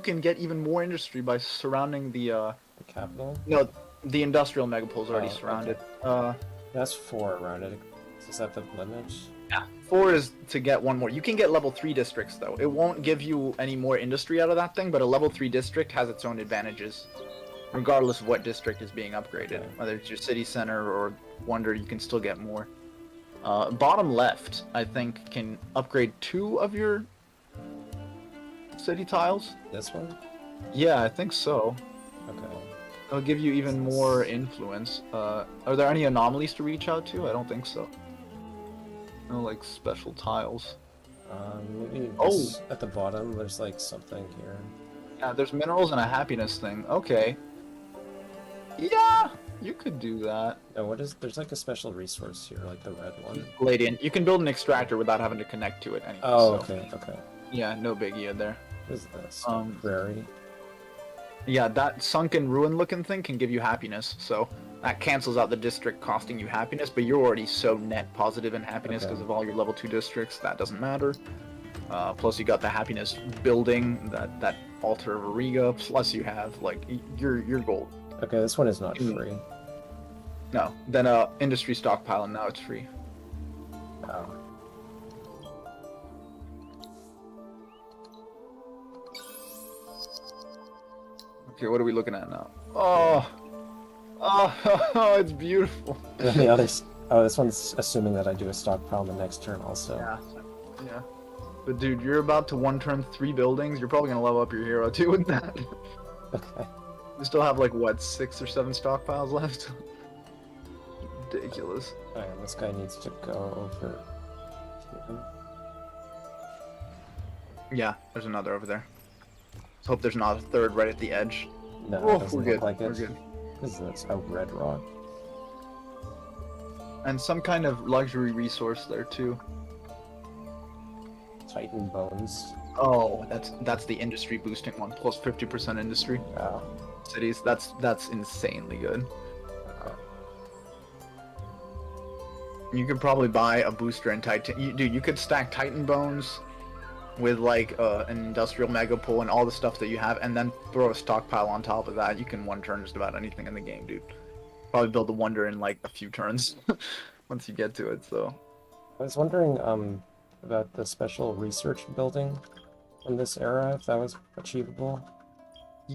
can get even more industry by surrounding the capital. No, the industrial megapole's already surrounded. Okay. That's 4 around it. Is that the limit? Yeah, 4 is to get 1 more. You can get level 3 districts though. It won't give you any more industry out of that thing, but a level 3 district has its own advantages, regardless of what district is being upgraded. Okay. Whether it's your city center or Wonder, you can still get more. Bottom left, I think, can upgrade 2 of your city tiles. This one? Yeah, I think so. Okay. It'll give you even more influence. Are there any anomalies to reach out to? I don't think so. No, like, special tiles. Maybe at the bottom, there's, like, something here. Yeah, there's minerals and a happiness thing. Okay. Yeah! You could do that. Oh, there's like a special resource here, like the red one. Palladium. You can build an extractor without having to connect to it anyway. Oh, so. okay. Yeah, no biggie in there. What is this? Um, Prairie. Yeah, that sunken ruin looking thing can give you happiness, so that cancels out the district costing you happiness, but you're already so net positive in happiness because Okay. of all your level 2 districts, that doesn't matter. Plus you got the happiness building, that altar of Ariga, plus you have, like, your gold. Okay, this one is not Mm. free. No, then industry stockpile, and now it's free. Oh. Okay, what are we looking at now? Oh, oh, it's beautiful. And then the others. Oh, this one's assuming that I do a stockpile the next turn also. Yeah, yeah. But dude, you're about to one turn 3 buildings. You're probably gonna level up your hero too with that. Okay. We still have like what, 6 or 7 stockpiles left? Ridiculous. Alright, this guy needs to go over here. Yeah, there's another over there. Let's hope there's not a third right at the edge. No, Oh, it doesn't we're look good. like We're it. good. What is this? Oh, red rock. And some kind of luxury resource there too. Titan bones. Oh, that's the industry boosting one, plus 50% industry Oh. cities. That's insanely good. You could probably buy a booster in Titan. Dude, you could stack Titan bones with like an industrial mega pool and all the stuff that you have, and then throw a stockpile on top of that. You can one turn just about anything in the game, dude. Probably build the wonder in like a few turns once you get to it. So I was wondering about the special research building from this era, if that was achievable.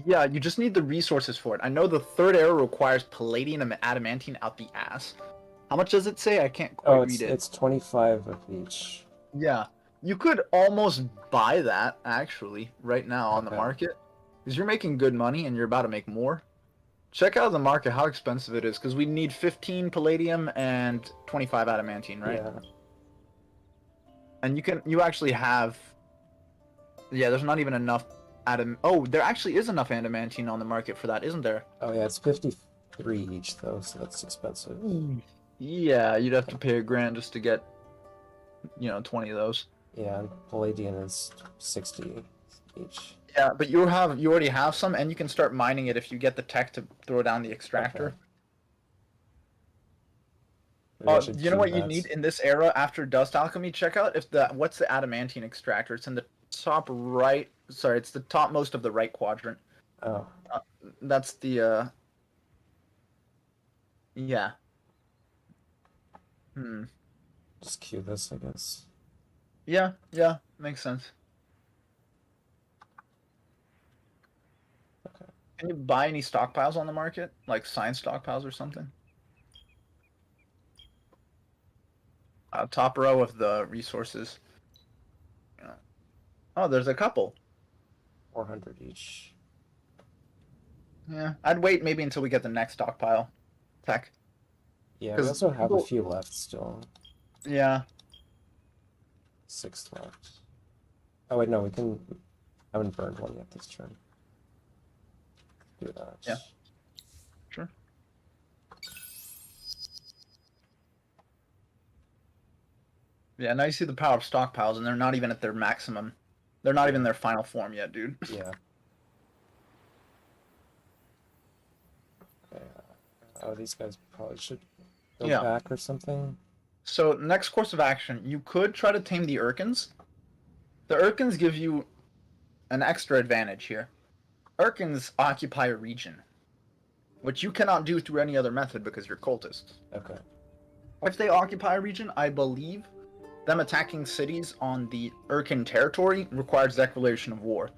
yeah, you just need the resources for it. I know the third era requires palladium and adamantine out the ass. How much does it say? I can't quite Oh, read it. it's 25 of each. Yeah, you could almost buy that actually right now on the Okay. market, because you're making good money and you're about to make more. Check out the market, how expensive it is, because we need 15 palladium and 25 adamantine, right? Yeah. And you actually have, yeah, there's not even enough oh, there actually is enough adamantine on the market for that, isn't there? Oh yeah, it's 53 each though, so that's expensive. Yeah, you'd have to pay $1,000 just to get, 20 of those. Yeah, and Palladian is 60 each. Yeah, but you already have some, and you can start mining it if you get the tech to throw down the extractor. Okay. Maybe I should You know do what you that. need in this era after dust alchemy? Check out what's the adamantine extractor. It's in the top right. Sorry, it's the topmost of the right quadrant. Oh, That's the yeah. just queue this, I guess. Yeah, makes sense. Okay. Can you buy any stockpiles on the market, like science stockpiles or something? Top row of the resources. Yeah. Oh, there's a couple. 400 each. Yeah, I'd wait maybe until we get the next stockpile tech. Yeah, we 'Cause also have a people- few left still. Yeah. 6 left. Oh wait, no, we can. I haven't burned one yet this turn. Do that. Yeah. Sure. Yeah, now you see the power of stockpiles, and they're not even at their maximum. They're not even their final form yet, dude. Yeah. Okay. Oh, these guys probably should go Yeah. back or something. So, next course of action, you could try to tame the Urkins. The Urkins give you an extra advantage here. Urkins occupy a region, which you cannot do through any other method because you're cultists. Okay. If they occupy a region, I believe them attacking cities on the Urkin territory requires declaration of war,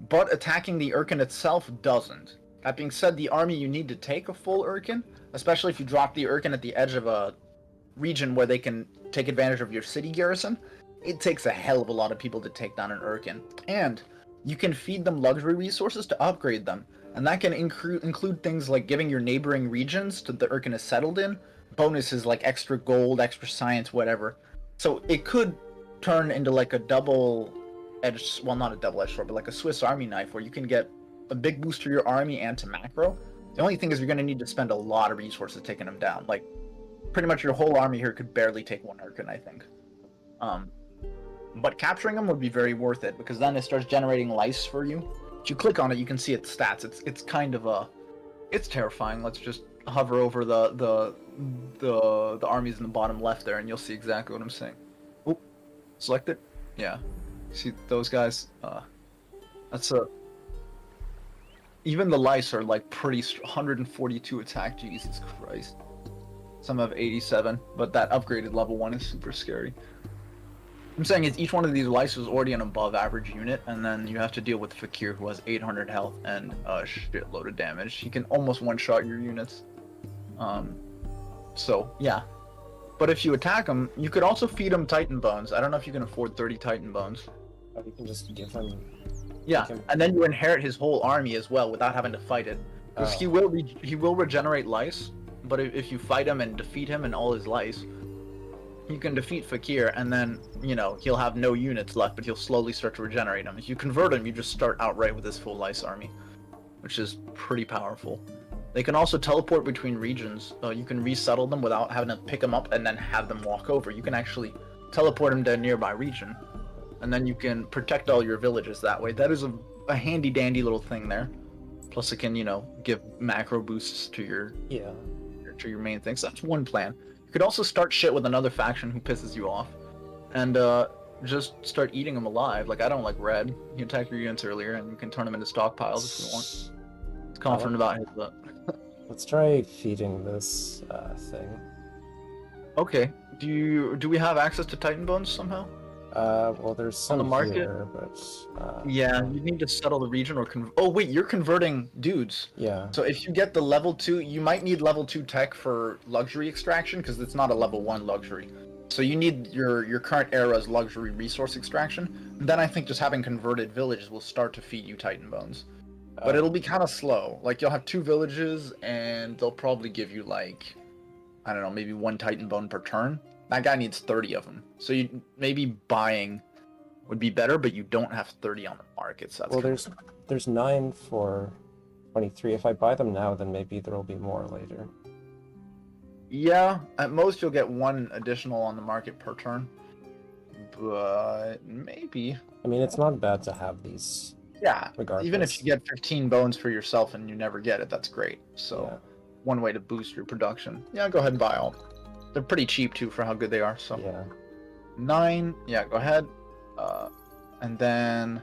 but attacking the Urkin itself doesn't. That being said, the army you need to take a full Urkin, especially if you drop the Urkin at the edge of a region where they can take advantage of your city garrison, it takes a hell of a lot of people to take down an Urkin. And you can feed them luxury resources to upgrade them, and that can include things like giving your neighboring regions to the Urkin is settled in bonuses like extra gold, extra science, whatever. So it could turn into like a double-edged, well, not a double-edged sword, but like a Swiss Army knife where you can get a big boost to your army and to macro. The only thing is you're going to need to spend a lot of resources taking them down. Like, pretty much your whole army here could barely take one Urkin, I think. But capturing them would be very worth it, because then it starts generating lice for you. If you click on it, you can see its stats. It's kind of it's terrifying. Let's just hover over the armies in the bottom left there, and you'll see exactly what I'm saying. Oh, select it. Yeah, see those guys. That's a. Even the lice are like pretty 142 attack. Jesus Christ. Some have 87, but that upgraded level 1 is super scary. I'm saying is each one of these lice is already an above average unit, and then you have to deal with Fakir, who has 800 health and a shitload of damage. He can almost one-shot your units. So yeah. But if you attack him, you could also feed him Titan Bones. I don't know if you can afford 30 Titan Bones. Or you can just give him... Yeah, and then you inherit his whole army as well without having to fight it. Because he will regenerate lice, but if you fight him and defeat him and all his lice, you can defeat Fakir, and then, you know, he'll have no units left, but he'll slowly start to regenerate them. If you convert him, you just start outright with his full lice army, which is pretty powerful. They can also teleport between regions. You can resettle them without having to pick them up and then have them walk over. You can actually teleport them to a nearby region, and then you can protect all your villages that way. That is a handy-dandy little thing there. Plus, it can, you know, give macro boosts to your main thing. So that's one plan. You could also start shit with another faction who pisses you off, and just start eating them alive. Like, I don't like red. You can attack your units earlier, and you can turn them into stockpiles if you want. It's confident about his Let's try feeding this thing. Okay. Do we have access to Titan Bones somehow? Well, there's some on the market, here, but yeah, you need to settle the region or oh wait, you're converting dudes. Yeah. So if you get the level 2, you might need level 2 tech for luxury extraction because it's not a level 1 luxury. So you need your current era's luxury resource extraction. Then I think just having converted villages will start to feed you Titan Bones. But it'll be kind of slow. Like, you'll have 2 villages, and they'll probably give you, like, I don't know, maybe 1 Titan Bone per turn. That guy needs 30 of them. So maybe buying would be better, but you don't have 30 on the market. So that's there's 9 for 23. If I buy them now, then maybe there will be more later. Yeah, at most you'll get 1 additional on the market per turn. But maybe. I mean, it's not bad to have these. Yeah, regardless. Even if you get 15 bones for yourself and you never get it, that's great. So, yeah. One way to boost your production. Yeah, go ahead and buy all. They're pretty cheap too for how good they are. So yeah. 9. Yeah, go ahead. And then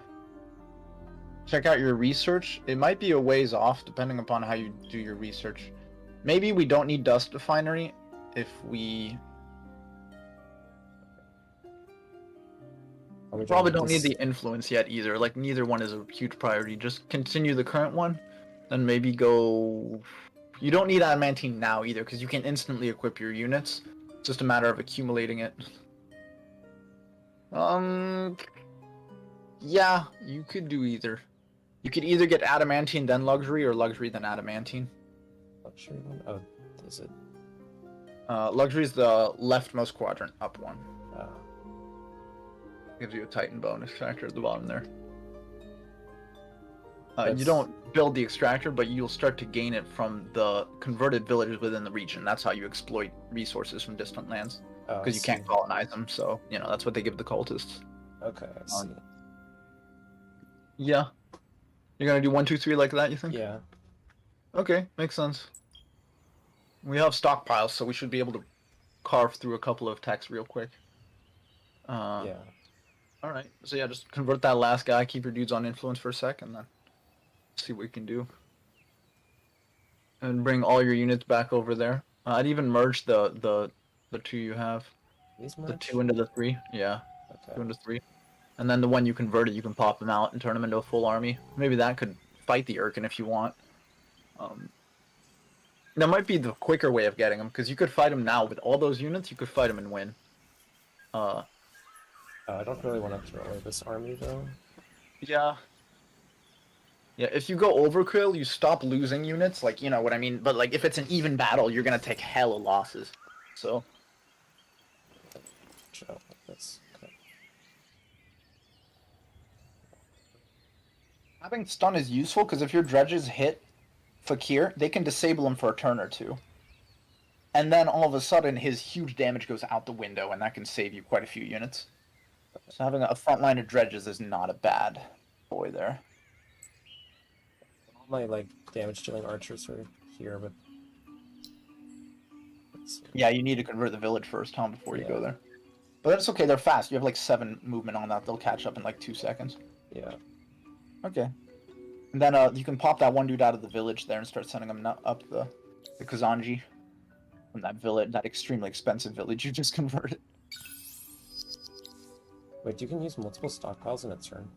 check out your research. It might be a ways off depending upon how you do your research. Maybe we don't need dust refinery if we probably don't need the influence yet either. Like, neither one is a huge priority. Just continue the current one, then maybe go. You don't need adamantine now either, because you can instantly equip your units. It's just a matter of accumulating it. Yeah, you could do either. You could either get adamantine then luxury, or luxury then adamantine. Luxury one? Oh, is it? Luxury is the leftmost quadrant, up 1. Oh. Gives you a Titan bone extractor at the bottom there. You don't build the extractor, but you'll start to gain it from the converted villages within the region. That's how you exploit resources from distant lands. Because you can't colonize them, so, you know, that's what they give the cultists. Okay, I see. Yeah. You're gonna do 1, 2, 3 like that, you think? Yeah. Okay, makes sense. We have stockpiles, so we should be able to carve through a couple of techs real quick. Yeah. Alright, so yeah, just convert that last guy, keep your dudes on influence for a sec, and then see what we can do. And bring all your units back over there. I'd even merge the 2 you have. These merge? The 2 into the 3, yeah. Okay. 2 into 3. And then the one you converted, you can pop them out and turn them into a full army. Maybe that could fight the Urkin if you want. That might be the quicker way of getting them, because you could fight them now. With all those units, you could fight them and win. I don't really want to throw away this army, though. Yeah. Yeah, if you go overkill, you stop losing units, like, you know what I mean? But, like, if it's an even battle, you're gonna take hella losses. So. Chill. That's okay. Having stun is useful, because if your dredges hit Fakir, they can disable him for a turn or 2. And then all of a sudden, his huge damage goes out the window, and that can save you quite a few units. So having a front line of dredges is not a bad boy there. All my like damage dealing archers are here, but let's see. Yeah, you need to convert the village first, Tom, before you Yeah. go there. But that's okay, they're fast. You have like 7 movement on that. They'll catch up in like 2 seconds. Yeah. Okay. And then you can pop that one dude out of the village there and start sending him up the Kazanji from that village, that extremely expensive village you just converted. Wait, you can use multiple stockpiles in a turn.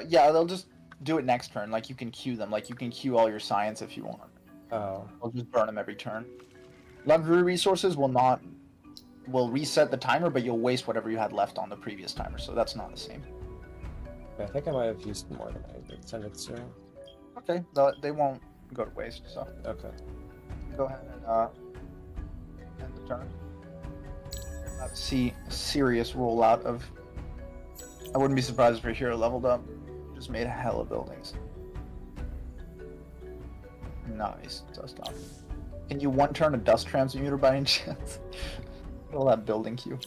Yeah, they'll just do it next turn. Like, you can queue them. Like, you can queue all your science if you want. Oh. They'll just burn them every turn. Luxury resources will reset the timer, but you'll waste whatever you had left on the previous timer, so that's not the same. I think I might have used more than I intended to. Okay, they won't go to waste, so Okay. go ahead and end the turn. Let's see serious rollout of... I wouldn't be surprised if your hero leveled up. Just made a hell of buildings. Nice. Dust off. Can you one turn a dust transmuter by any chance? All that building queue.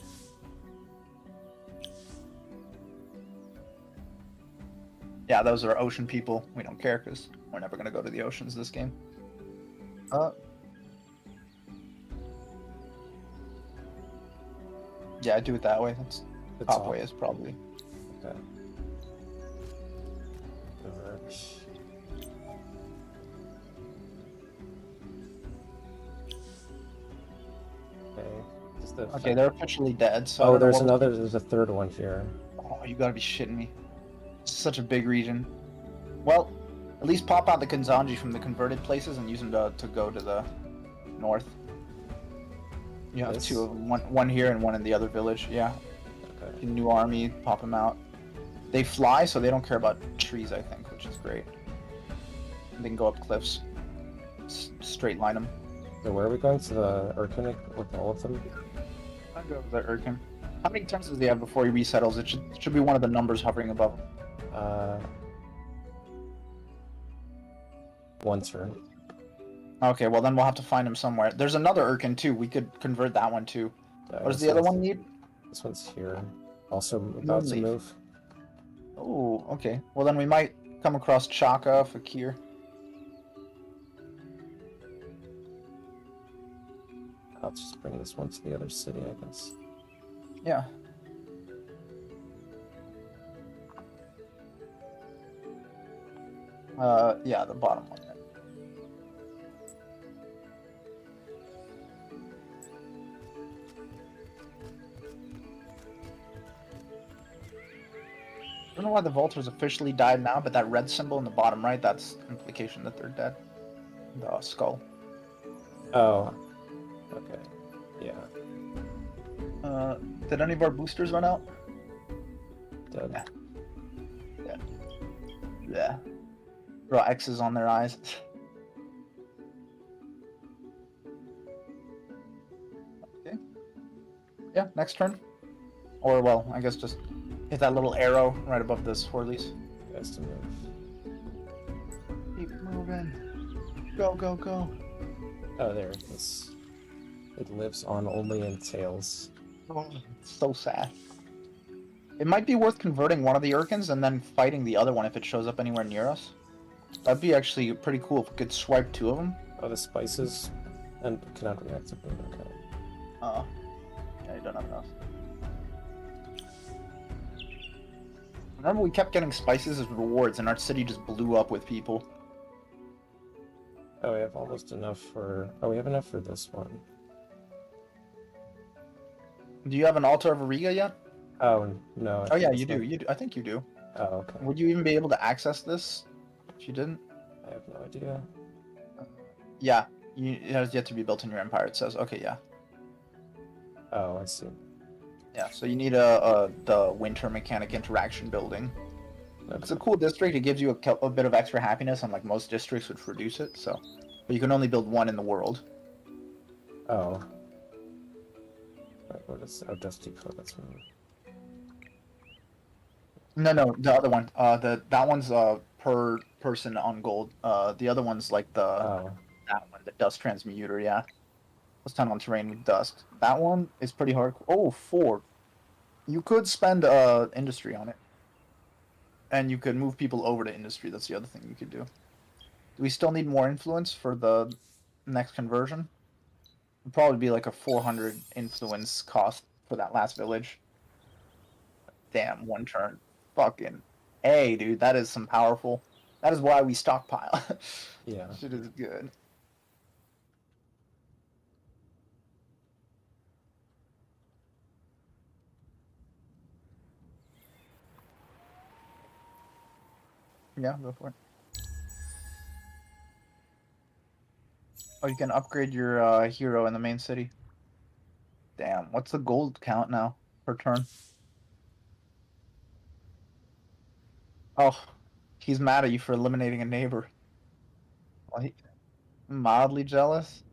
Yeah, those are ocean people. We don't care because we're never going to go to the oceans this game. Yeah, do it that way. That's The top way is probably. Okay. Diverge. Okay. Just the Okay, they're officially dead. So I Oh, don't know there's what- another. There's a third one here. Oh, you gotta be shitting me. It's such a big region. Well, at least pop out the Kanzanji from the converted places and use them to go to the north. You have This? 2 of them. One here and one in the other village. Yeah. Okay. New army, pop them out. They fly, so they don't care about trees, I think, which is great. They can go up cliffs. Straight line them. So where are we going? To the Urkanic with all of them? I'll go with the Urkin. How many turns does he have before he resettles? It should be one of the numbers hovering above him. One turn. Okay, well then we'll have to find him somewhere. There's another Urkin too. We could convert that one too. What does the other one need? This one's here. Also about to Leave. move. Oh, okay. Well then we might come across Chaka, Fakir. I'll just bring this one to the other city, I guess. Yeah. Yeah, the bottom one. Then. I don't know why the Vultures officially died now, but that red symbol in the bottom right, that's implication that they're dead. The skull. Oh. Okay. Yeah. Did any of our boosters run out? Dead. Yeah. Draw X's on their eyes. Okay. Yeah, next turn. Or, well, I guess just hit that little arrow right above this Horleys. Guys to move. Keep moving. Go, go, go. Oh, there it is. It lives on only in tails. Oh, it's so sad. It might be worth converting one of the Urkins and then fighting the other one if it shows up anywhere near us. That'd be actually pretty cool if we could swipe 2 of them. Oh, the spices and cannot react to boom. Okay. Yeah, you don't have enough. Remember we kept getting spices as rewards and our city just blew up with people. Oh, we have almost enough for. Oh, we have enough for this one. Do you have an Altar of Ariga yet? Oh no. I Oh yeah, think you it's do. not- You do. I think you do. Oh, okay. Would you even be able to access this if you didn't? I have no idea. Yeah, it has yet to be built in your empire. It says. Okay, yeah, Oh, I see. yeah. So you need the winter mechanic interaction building. It's a Okay. cool district. It gives you a bit of extra happiness, unlike most districts which reduce it. So, but you can only build one in the world. Oh. Wait, what is? Oh, Dusty Foot. That's one. No, the other one. That one's per person on gold. The other one's like Oh. that one, the dust transmuter. Yeah, let's turn on terrain with dust. That one is pretty hard. Oh, 4. You could spend industry on it, and you could move people over to industry. That's the other thing you could do. Do we still need more influence for the next conversion? It'd probably be like a 400 influence cost for that last village. Damn, one turn. Fucking A, dude. That is some powerful. That is why we stockpile. Yeah. Shit is good. Yeah, go for it. Oh, you can upgrade your hero in the main city. Damn, what's the gold count now per turn? Oh, he's mad at you for eliminating a neighbor. Well, mildly jealous.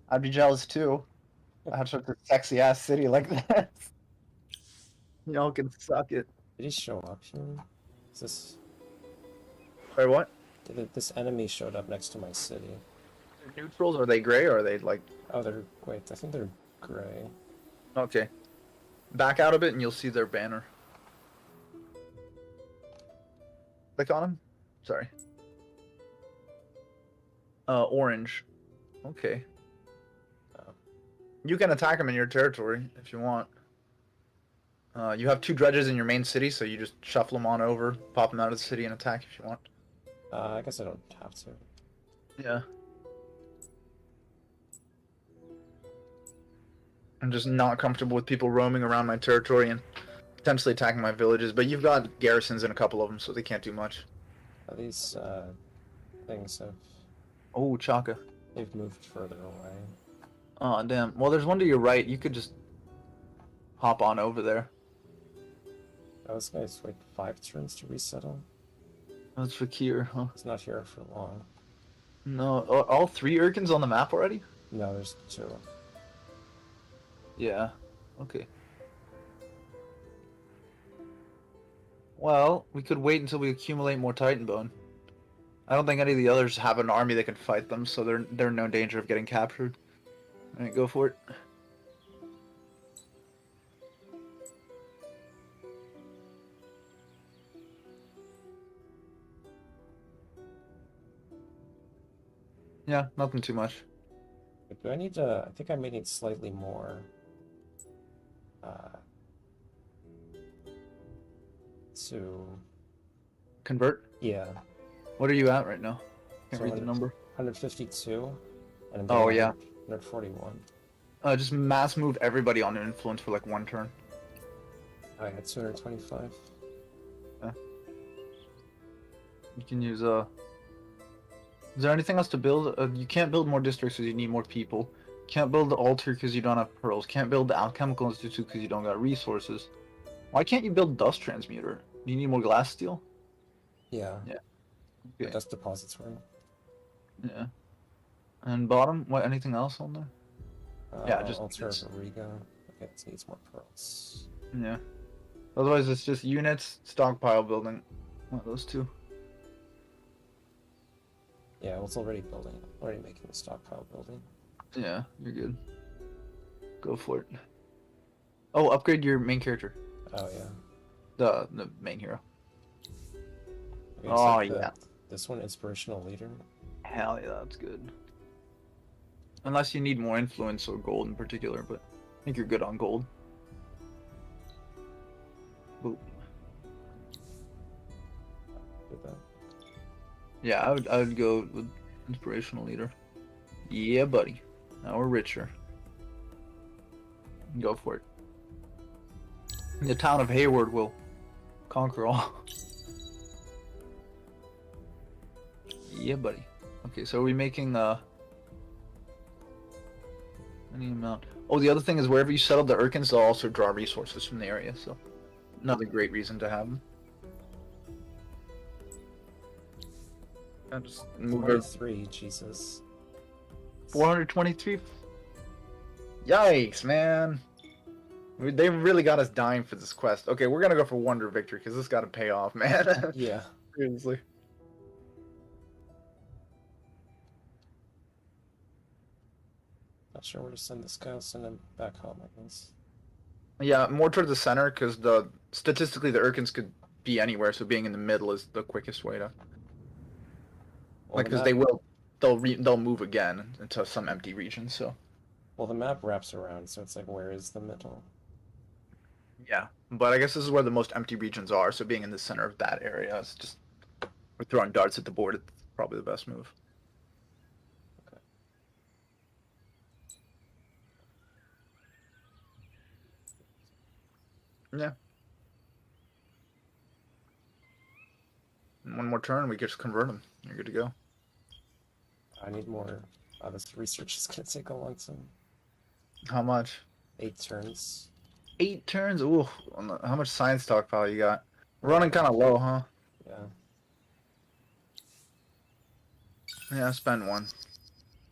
I'd be jealous too. I had such a sexy ass city like that. Y'all can suck it. Did he show up here? Is this... Wait, what? This enemy showed up next to my city. Neutrals, are they gray or are they like... Oh, they're... Wait, I think they're gray. Okay. Back out a bit and you'll see their banner. Click on them? Sorry. Orange. Okay. Oh. You can attack them in your territory if you want. You have 2 dredges in your main city, so you just shuffle them on over, pop them out of the city and attack if you want. I guess I don't have to. Yeah. I'm just not comfortable with people roaming around my territory and potentially attacking my villages, but you've got garrisons in a couple of them, so they can't do much. These things have... Oh, Chaka. They've moved further away. Oh, damn. Well, there's one to your right. You could just hop on over there. Oh, this guy's wait 5 turns to resettle? That's Fakir, huh? He's not here for long. No, all 3 Urkins on the map already? No, there's 2. Yeah. Okay. Well, we could wait until we accumulate more Titan Bone. I don't think any of the others have an army that can fight them, so they're in no danger of getting captured. Alright, go for it. Yeah, nothing too much. Do I need to... I think I may need slightly more... to... Convert? Yeah. What are you at right now? Can't So read the number. 152. And Oh, yeah. 141. Just mass move everybody on influence for like 1 turn. I had 225. You can use Is there anything else to build? You can't build more districts because you need more people. Can't build the altar because you don't have pearls. Can't build the alchemical institute because you don't got resources. Why can't you build dust transmuter? Do you need more glass steel? Yeah. Yeah. The Okay. dust depository. Yeah. And bottom, what? Anything else on there? Yeah, just altar this. of Riga. Okay, it needs more pearls. Yeah. Otherwise, it's just units, stockpile building. One of those 2. Yeah, well, it's already building. Already making the stockpile building. Yeah, you're good. Go for it. Oh, upgrade your main character. Oh yeah. The main hero. Okay, Oh, so yeah. This one, inspirational leader. Hell yeah, that's good. Unless you need more influence or gold in particular, but I think you're good on gold. Boop. Did that. Yeah, I would go with inspirational leader. Yeah, buddy. Now we're richer. Go for it. The town of Hayward will conquer all. Yeah, buddy. Okay, so are we making any amount? Oh, the other thing is wherever you settle the Urkins, they'll also draw resources from the area, so another great reason to have them. I'll just move it. 23, Jesus. 423. Yikes, man. They really got us dying for this quest. Okay, we're gonna go for Wonder Victory because this got to pay off, man. Yeah. Seriously. Not sure where to send this guy. I'll send him back home, I guess. Yeah, more towards the center, because statistically the Urkins could be anywhere, so being in the middle is the quickest way to. Well, Like, the because map, they'll move again into some empty region. So. well, the map wraps around, so it's like, where is the middle? Yeah, but I guess this is where the most empty regions are. So being in the center of that area is just we're throwing darts at the board. It's probably the best move. Okay. Yeah. And one more turn, we just convert them. You're good to go. I need more. This research is gonna take a long time. How much? 8 turns. 8 turns. Ooh, how much science stockpile you got? We're running kind of low, huh? Yeah. Yeah, spend one.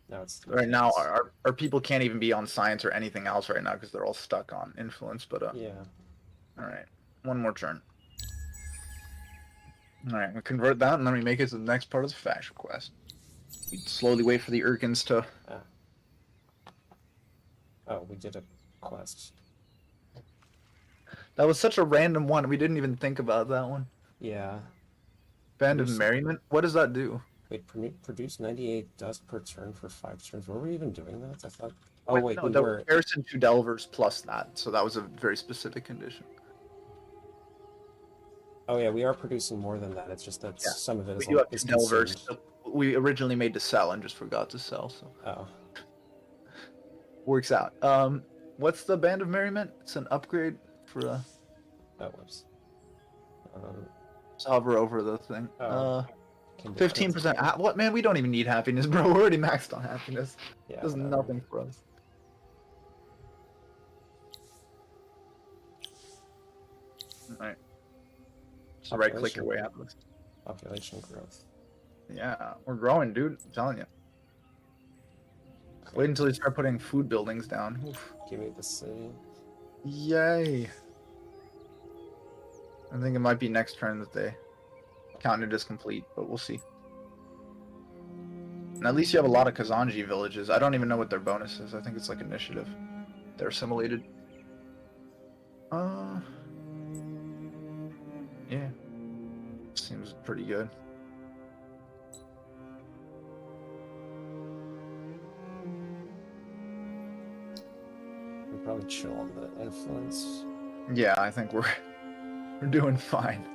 Now it's 3 Right now, turns. our people can't even be on science or anything else right now because they're all stuck on influence. But Yeah. all right, one more turn. All right, we convert that and then we make it to the next part of the faction quest. We slowly wait for the Urkins to. Oh, we did a quest. That was such a random one. We didn't even think about that one. Yeah. Band of Produce- Merriment? What does that do? Wait, produce 98 dust per turn for 5 turns. Were we even doing that? I thought. Oh, Wait, wait, no, we that were. was Garrison 2 Delvers plus that, so that was a very specific condition. Oh, yeah, we are producing more than that. It's just that Yeah. some of it We is, do have is 2 Delvers. consumed. We originally made to sell and just forgot to sell, so Oh. works out. What's the Band of Merriment? It's an upgrade for That was. just hover over the thing. Oh. 15%. What, man? We don't even need happiness, bro. We're already maxed on happiness. Yeah, Does whatever. nothing for us. Alright. Just right click your way out of this. Population growth. Yeah, we're growing, dude. I'm telling you. Wait until you start putting food buildings down. Oof. Give me the city. Yay. I think it might be next turn that they count it as complete, but we'll see. And at least you have a lot of Kazanji villages. I don't even know what their bonus is. I think it's like initiative. They're assimilated. Yeah. Seems pretty good. We probably chill on the influence. Yeah, I think we're doing fine.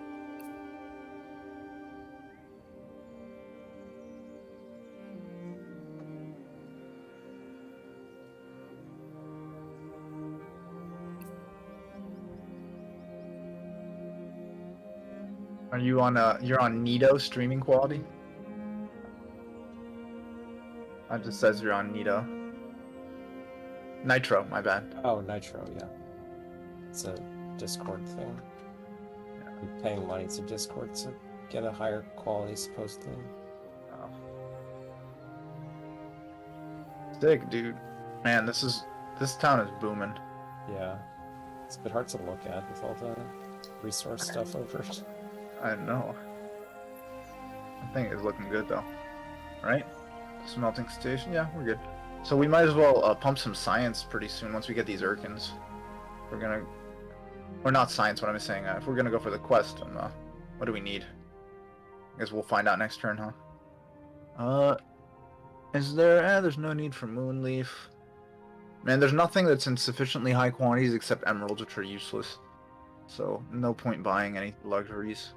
Are you on you're on Nito streaming quality? It just says you're on Nito. Nitro, my bad. Oh, Nitro, yeah. It's a Discord thing. Yeah. I'm paying money to Discord to get a higher quality, supposedly. Oh. Sick, dude. Man, this town is booming. Yeah. It's a bit hard to look at with all the resource stuff over it. I know. I think it's looking good though. Right? Smelting station, yeah, we're good. So we might as well pump some science pretty soon once we get these Urkins. We're gonna, or not science. What I'm saying, if we're gonna go for the quest, what do we need? I guess we'll find out next turn, huh? Is there? There's no need for Moonleaf. Man, there's nothing that's in sufficiently high quantities except emeralds, which are useless. So no point buying any luxuries.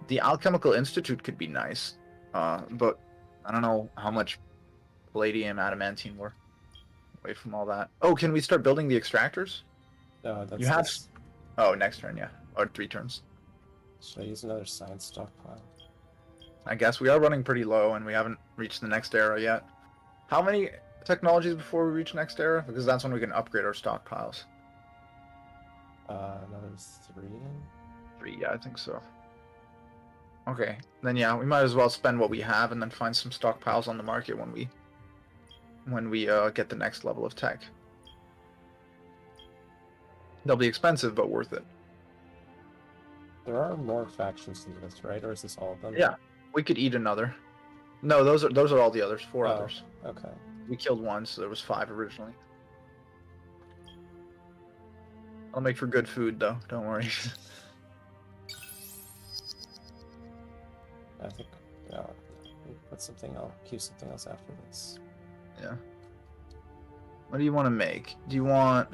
The Alchemical Institute could be nice, but I don't know how much palladium, adamantine we're away from all that. Oh, can we start building the extractors? That's You have. this. Oh, next turn, yeah, or 3 turns. Should I use another science stockpile? I guess we are running pretty low, and we haven't reached the next era yet. How many technologies before we reach next era? Because that's when we can upgrade our stockpiles. Another 3? 3, yeah, I think so. Okay, then yeah, we might as well spend what we have and then find some stockpiles on the market when we get the next level of tech. They'll be expensive, but worth it. There are more factions than this, right? Or is this all of them? Yeah, we could eat another. No, those are all the others. 4 Oh, others. okay. We killed one, so there was 5 originally. I'll make for good food though. Don't worry. I think, yeah, we'll put something else, cue something else after this. Yeah. What do you want to make? Do you want...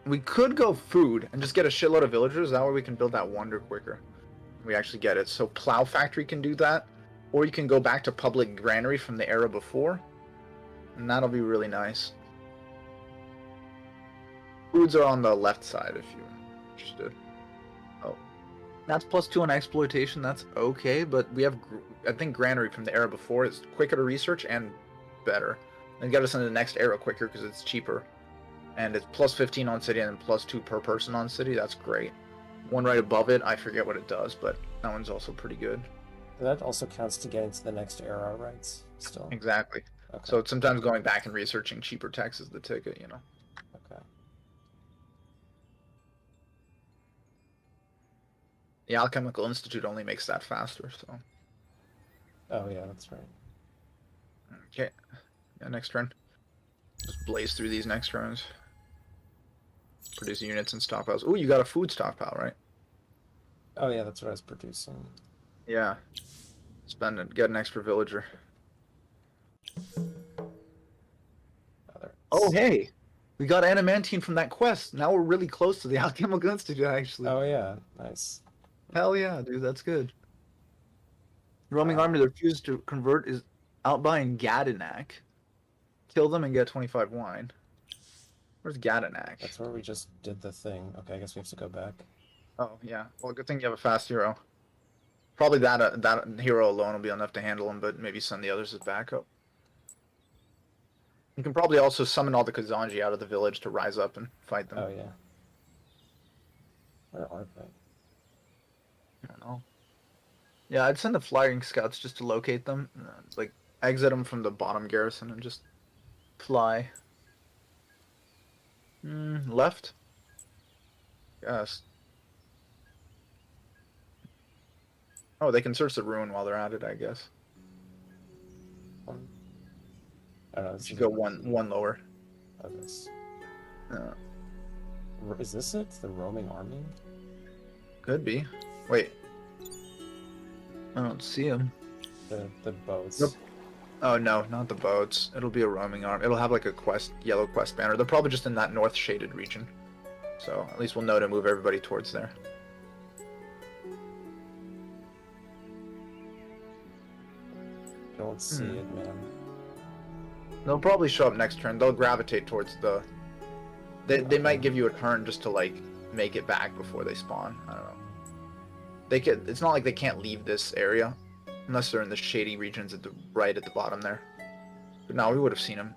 We could go food and just get a shitload of villagers. That way we can build that wonder quicker. We actually get it. So Plow Factory can do that. Or you can go back to Public Granary from the era before. And that'll be really nice. Foods are on the left side if you're interested. Oh. That's +2 on exploitation. That's okay. But we have... I think Granary from the era before is quicker to research and better. And get us into the next era quicker because it's cheaper. And it's +15 on city and then +2 per person on city. That's great. One right above it, I forget what it does, but that one's also pretty good. That also counts to get into the next era, right? Still. Exactly. Okay. So it's sometimes going back and researching cheaper techs is the ticket, you know. Okay. The Alchemical Institute only makes that faster, so. Oh yeah, that's right. Okay. Yeah, next turn. Just blaze through these next turns. Produce units and stockpiles. Ooh, you got a food stockpile, right? Oh yeah, that's what I was producing. Yeah. Spend it. Get an extra villager. Oh, hey! We got Animantine from that quest. Now we're really close to the Alchemical Institute, actually. Oh yeah, nice. Hell yeah, dude, that's good. Roaming army that refused to convert is out buying Gadanak. Kill them and get 25 wine. Where's Gadanak? That's where we just did the thing. Okay, I guess we have to go back. Oh, yeah. Well, good thing you have a fast hero. Probably that hero alone will be enough to handle him, but maybe send the others as backup. You can probably also summon all the Kazanji out of the village to rise up and fight them. Oh yeah. Where are they? I don't know. Yeah, I'd send the flying scouts just to locate them. Like, exit them from the bottom garrison and just fly. Left? Yes. Oh, they can search the ruin while they're at it, I guess. I don't know. You go one lower. Oh, this. Uh, Is this it? The roaming army? could be. Wait. I don't see him. The boats. Nope. Oh no, not the boats. It'll be a roaming arm. It'll have like a yellow quest banner. They're probably just in that north shaded region. So at least we'll know to move everybody towards there. Don't see it, man. They'll probably show up next turn. They'll gravitate towards the... They might give you a turn just to like make it back before they spawn. I don't know. They could. It's not like they can't leave this area unless they're in the shady regions at the right at the bottom there. But no, we would have seen them.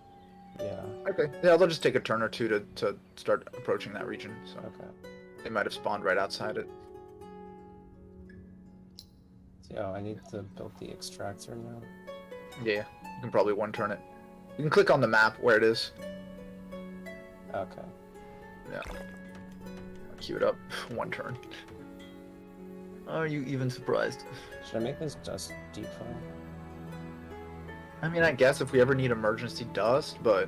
Yeah. Okay. Yeah, they'll just take a turn or two to start approaching that region. So Okay. they might have spawned right outside it. Oh, I need to build the extractor now. Yeah, you can probably one turn it. You can click on the map where it is. Okay. Yeah. Queue it up. One turn. Are you even surprised? Should I make this dust depot? I mean, I guess if we ever need emergency dust, but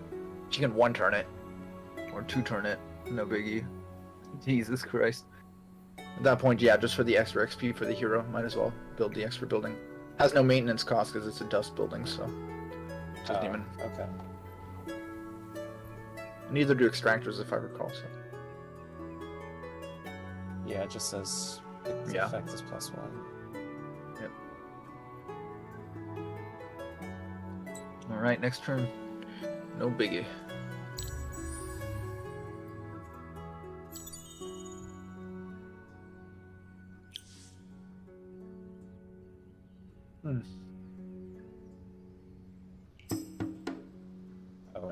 you can one turn it. Or two turn it. No biggie. Jesus Christ. At that point, yeah, just for the extra XP for the hero, might as well build the extra building. Has no maintenance cost because it's a dust building, so doesn't even. Okay. Neither do extractors, if I recall. So. Yeah, it just says its Yeah. effect is +1. Yep. All right, next turn. No biggie.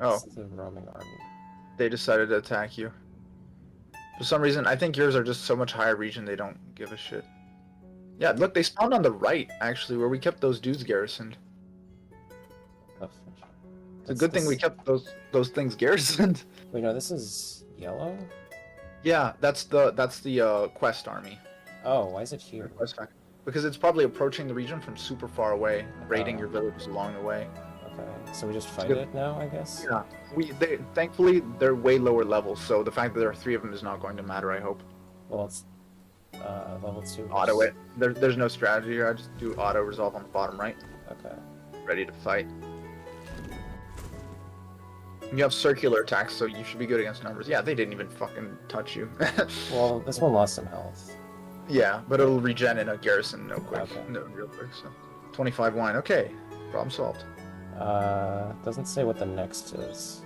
Oh, it's the roaming army. They decided to attack you. For some reason, I think yours are just so much higher region they don't give a shit. Yeah, look, they spawned on the right, actually, where we kept those dudes garrisoned. It's a good thing we kept those things garrisoned. Wait, no, this is yellow? Yeah, that's the quest army. Oh, why is it here? Quest factor. Because it's probably approaching the region from super far away, raiding your villages along the way. Okay, so we just fight good. it now, I guess? Yeah. Thankfully they're way lower levels, so the fact that there are 3 of them is not going to matter, I hope. Well, it's level 2. Auto it. There's no strategy here, I just do auto resolve on the bottom right. Okay. Ready to fight. You have circular attacks, so you should be good against numbers. Yeah, they didn't even fucking touch you. Well, this one lost some health. Yeah, but it'll regen in a garrison real quick. Okay. No, real quick, so. 25 wine, okay. Problem solved. Doesn't say what the next is.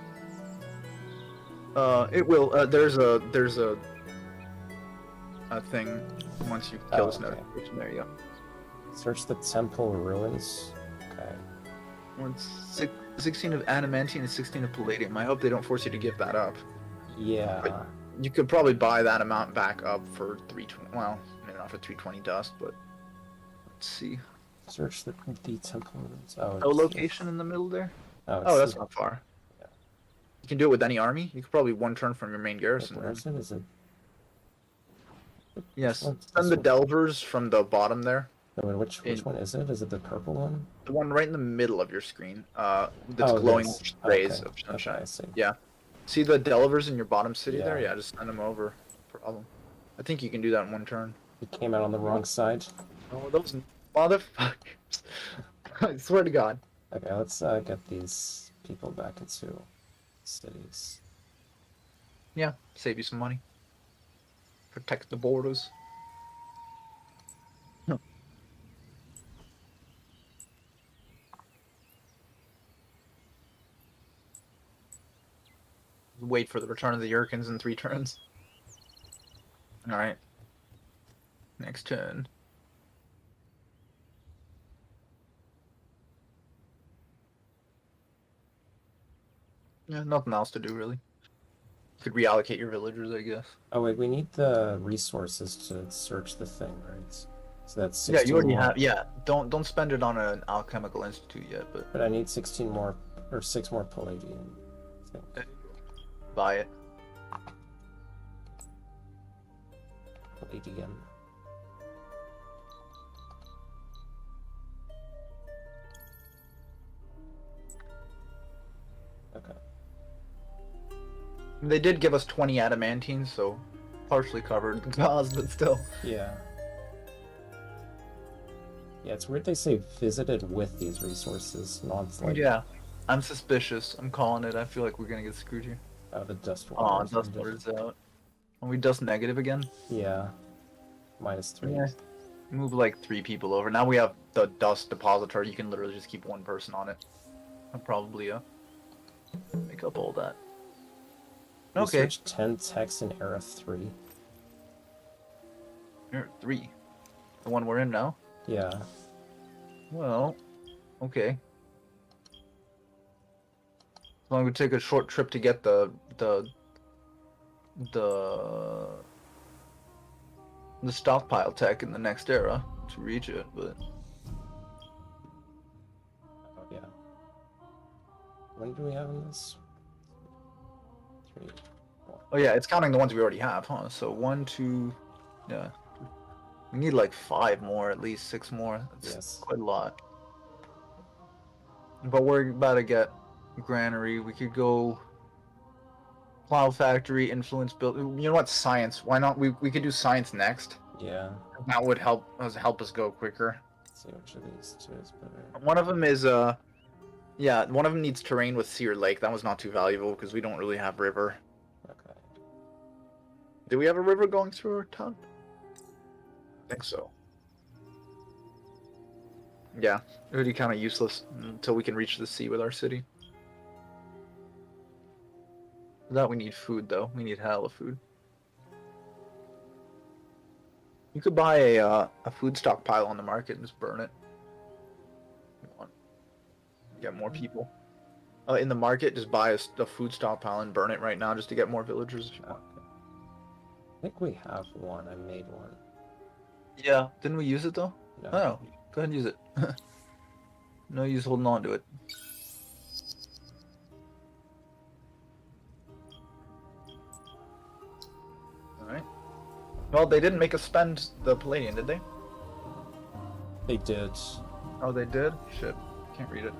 It will, there's a thing once you kill this okay. notification. There you go. Search the temple ruins. Okay. Once 16 of adamantine and 16 of palladium. I hope they don't force you to give that up. Yeah. But you could probably buy that amount back up for 320. Well, maybe not for 320 dust, but let's see. Search the temple ruins. Oh, Oh, location in the middle there. Oh, Oh, that's not far. Yeah. You can do it with any army. You could probably one turn from your main garrison. Where is it? Is it? Yes. This one? Send the delvers from the bottom there. No, wait, which one is it? Is it the purple one? The one right in the middle of your screen. That's Oh, glowing this. rays Okay. of sunshine. Okay, I see. Yeah. See the delvers in your bottom city there? Yeah. Yeah, just send them over. No problem. I think you can do that in one turn. It came out on the wrong side. Oh, those motherfuckers. I swear to God. Okay, let's get these people back into cities. Yeah, save you some money. Protect the borders. Wait for the return of the Yurkins in 3 turns. Alright. Next turn. Yeah, nothing else to do really. You could reallocate your villagers, I guess. Oh wait, we need the resources to search the thing, right? So that's 16 Yeah, you already more. have. Yeah, don't spend it on an alchemical institute yet, but But I need 16 more, or 6 more palladium. I think. buy it. Palladium. Okay. They did give us 20 adamantines, so partially covered the cause, but still. Yeah. Yeah, it's weird they say visited with these resources, not like Yeah, I'm suspicious. I'm calling it. I feel like we're gonna get screwed here. the dust Oh, water. dust water's out. Are we dust negative again? Yeah. -3. Yeah. Move like 3 people over. Now we have the dust depository. You can literally just keep 1 person on it. I'll probably make up all that. Okay. Research 10 texts in era 3. Here, 3. The one we're in now. Yeah. Well, okay. As long as we take a short trip to get the stockpile tech in the next era to reach it, but Yeah. When do we have in this? 3, 4. oh yeah, it's counting the ones we already have, huh? So 1, 2, yeah. We need like 5 more, at least 6 more. That's Yes. quite a lot. But we're about to get granary. We could go plow factory, influence build. You know what? Science. Why not? We could do science next. Yeah. That would help us go quicker. Let's see which of these two is better. One of them is yeah, one of them needs terrain with sea or lake. That was not too valuable because we don't really have river. Okay. Do we have a river going through our town? I think so. Yeah, it would be kind of useless until we can reach the sea with our city. For that we need food though. We need hella food. You could buy a food stockpile on the market and just burn it. If you want. Get more people. In the market, just buy a food stockpile and burn it right now just to get more villagers if you want. Okay. I think we have one. I made one. Yeah. Didn't we use it though? No. Oh, go ahead and use it. No use holding on to it. Alright. Well, they didn't make us spend the palladium, did they? They did. Oh, they did? Shit. Can't read it.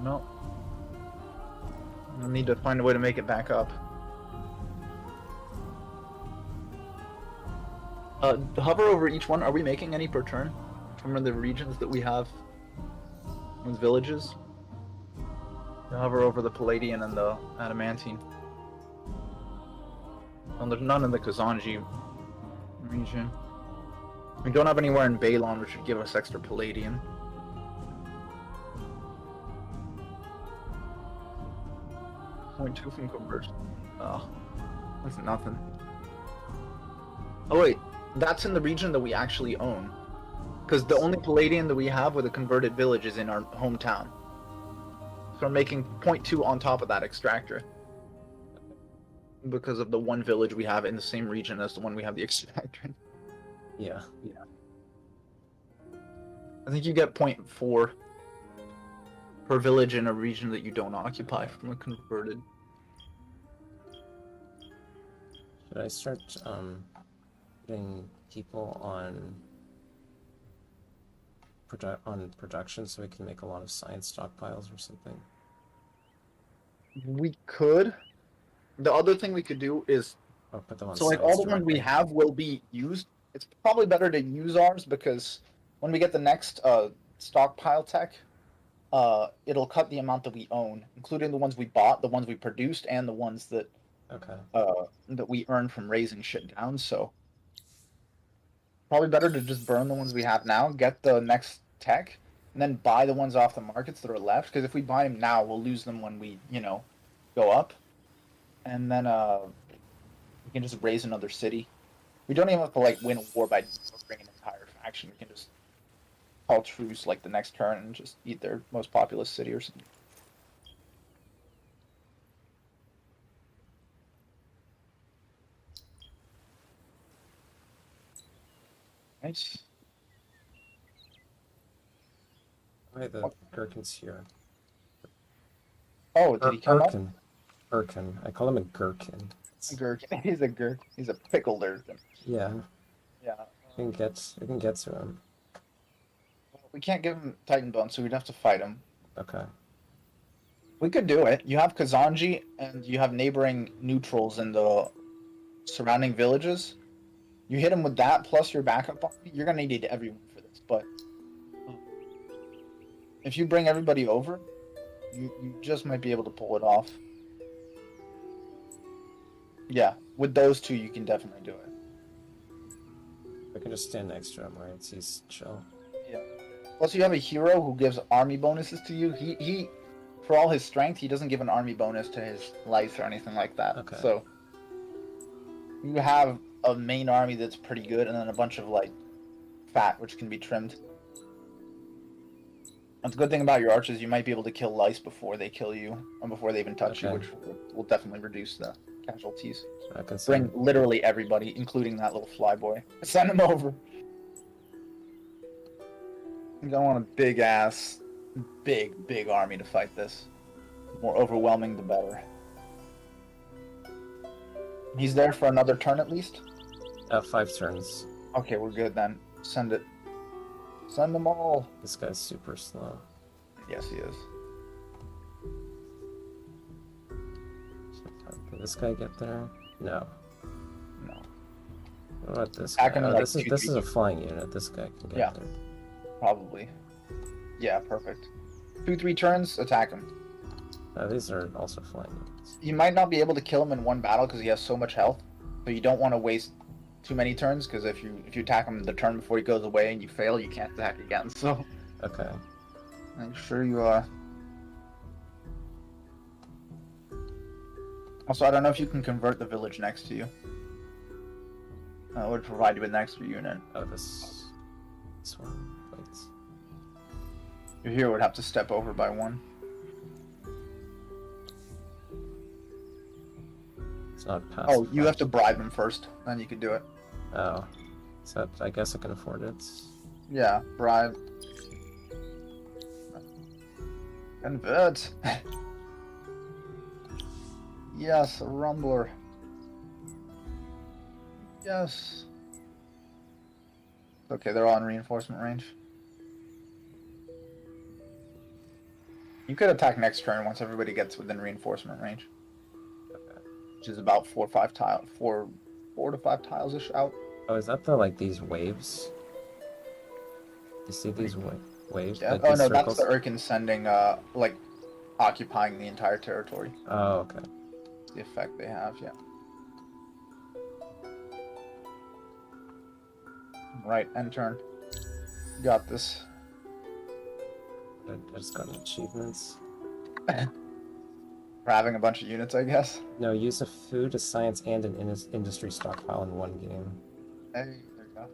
No. I need to find a way to make it back up. Hover over each one. Are we making any per turn from the regions that we have with villages? Hover over the Palladian and the Adamantine. And there's none in the Kazanji region. We don't have anywhere in Balon, which should give us extra Palladian. Only 2 from conversion. Oh, that's nothing. Oh wait, that's in the region that we actually own. Because the only Palladian that we have with a converted village is in our hometown. So we're making 0.2 on top of that extractor. Because of the one village we have in the same region as the one we have the extractor in. Yeah. I think you get 0.4 per village in a region that you don't occupy from a converted. Should I start putting people on production so we can make a lot of science stockpiles or something? We could. The other thing we could do is, Or put them on so like science all the ones we directly. have will be used. It's probably better to use ours because when we get the next stockpile tech, it'll cut the amount that we own, including the ones we bought, the ones we produced, and the ones that that we earn from raising shit down. So probably better to just burn the ones we have now, get the next tech, and then buy the ones off the markets that are left. Because if we buy them now, we'll lose them when we, go up. And then we can just raise another city. We don't even have to like win a war by bringing an entire faction. We can just call truce like the next turn and just eat their most populous city or something. Nice. Wait, the gherkin's here. Oh, did he come up? Gherkin. I call him a gherkin. A gherkin. He's a gherkin. He's a pickled gherkin. Yeah. Yeah. We can get to him. We can't give him Titan Bone, so we'd have to fight him. Okay. We could do it. You have Kazanji, and you have neighboring neutrals in the surrounding villages. You hit him with that, plus your backup army, you're gonna need everyone for this. But if you bring everybody over, you just might be able to pull it off. Yeah, with those two, you can definitely do it. I can just stand next to him, right? He's chill. Yeah. Plus, you have a hero who gives army bonuses to you. He, for all his strength, he doesn't give an army bonus to his life or anything like that. Okay. So you have a main army that's pretty good, and then a bunch of like fat, which can be trimmed. And the good thing about your archers, you might be able to kill lice before they kill you, or before they even touch you, which will definitely reduce the casualties. I can Bring literally everybody, including that little flyboy. Send him over. You don't want a big ass, big army to fight this. The more overwhelming, the better. He's there for another turn at least? 5 turns. Okay, we're good then. Send it. Send them all. This guy's super slow. Yes, he is. Did this guy get there? No. No. What about this guy? Attack him in, Oh, like, this is a flying unit. This guy can get there. Probably. Yeah, perfect. 2-3 turns, attack him. These are also flying units. You might not be able to kill him in one battle because he has so much health, but you don't want to waste too many turns because if you attack him the turn before he goes away and you fail, you can't attack again. So Okay. make sure you are. Also, I don't know if you can convert the village next to you. It would provide you with an extra unit. Oh, this one. Wait. Your hero would have to step over by 1. It's not past. Oh, you have to bribe him first, then you can do it. Oh. So I guess I can afford it. Yeah, bribe. Convert. Yes, a rumbler. Yes. Okay, they're all in reinforcement range. You could attack next turn once everybody gets within reinforcement range. Okay. Which is about 4 to 5 tiles ish out. Oh, is that the like these waves? You see these waves? Yeah. Like Oh these no, circles? that's the Urkin sending like occupying the entire territory. Oh, okay. The effect they have, yeah. Right, end turn. Got this. I just got achievements. For having a bunch of units, I guess. No, use a food, a science, and an industry stockpile in one game. Hey, there you go.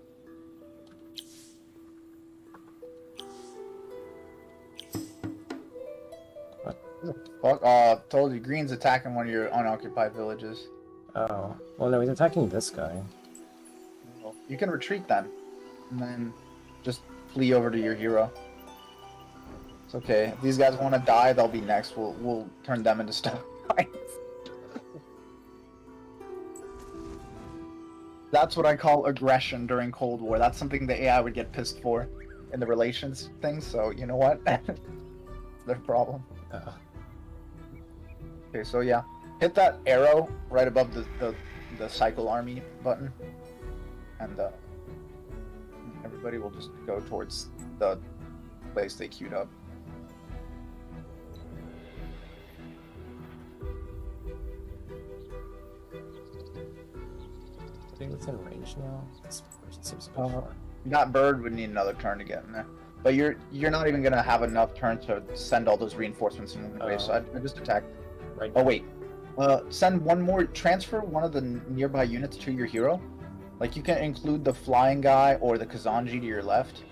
What? Fuck, told you, Green's attacking one of your unoccupied villages. Oh. Well, no, he's attacking this guy. Well, you can retreat then. And then just flee over to your hero. It's okay. If these guys want to die, they'll be next. We'll turn them into stone fights. That's what I call aggression during Cold War. That's something the AI would get pissed for in the relations thing, so you know what? It's their problem. Okay, so yeah. Hit that arrow right above the cycle army button. And everybody will just go towards the place they queued up. I think it's in range now. This person seems a bit far. That bird would need another turn to get in there. But you're not even gonna have enough turn to send all those reinforcements in one way, so I just attack. Right. Oh wait. Send one more, transfer one of the nearby units to your hero. Like you can include the flying guy or the Kazanji to your left.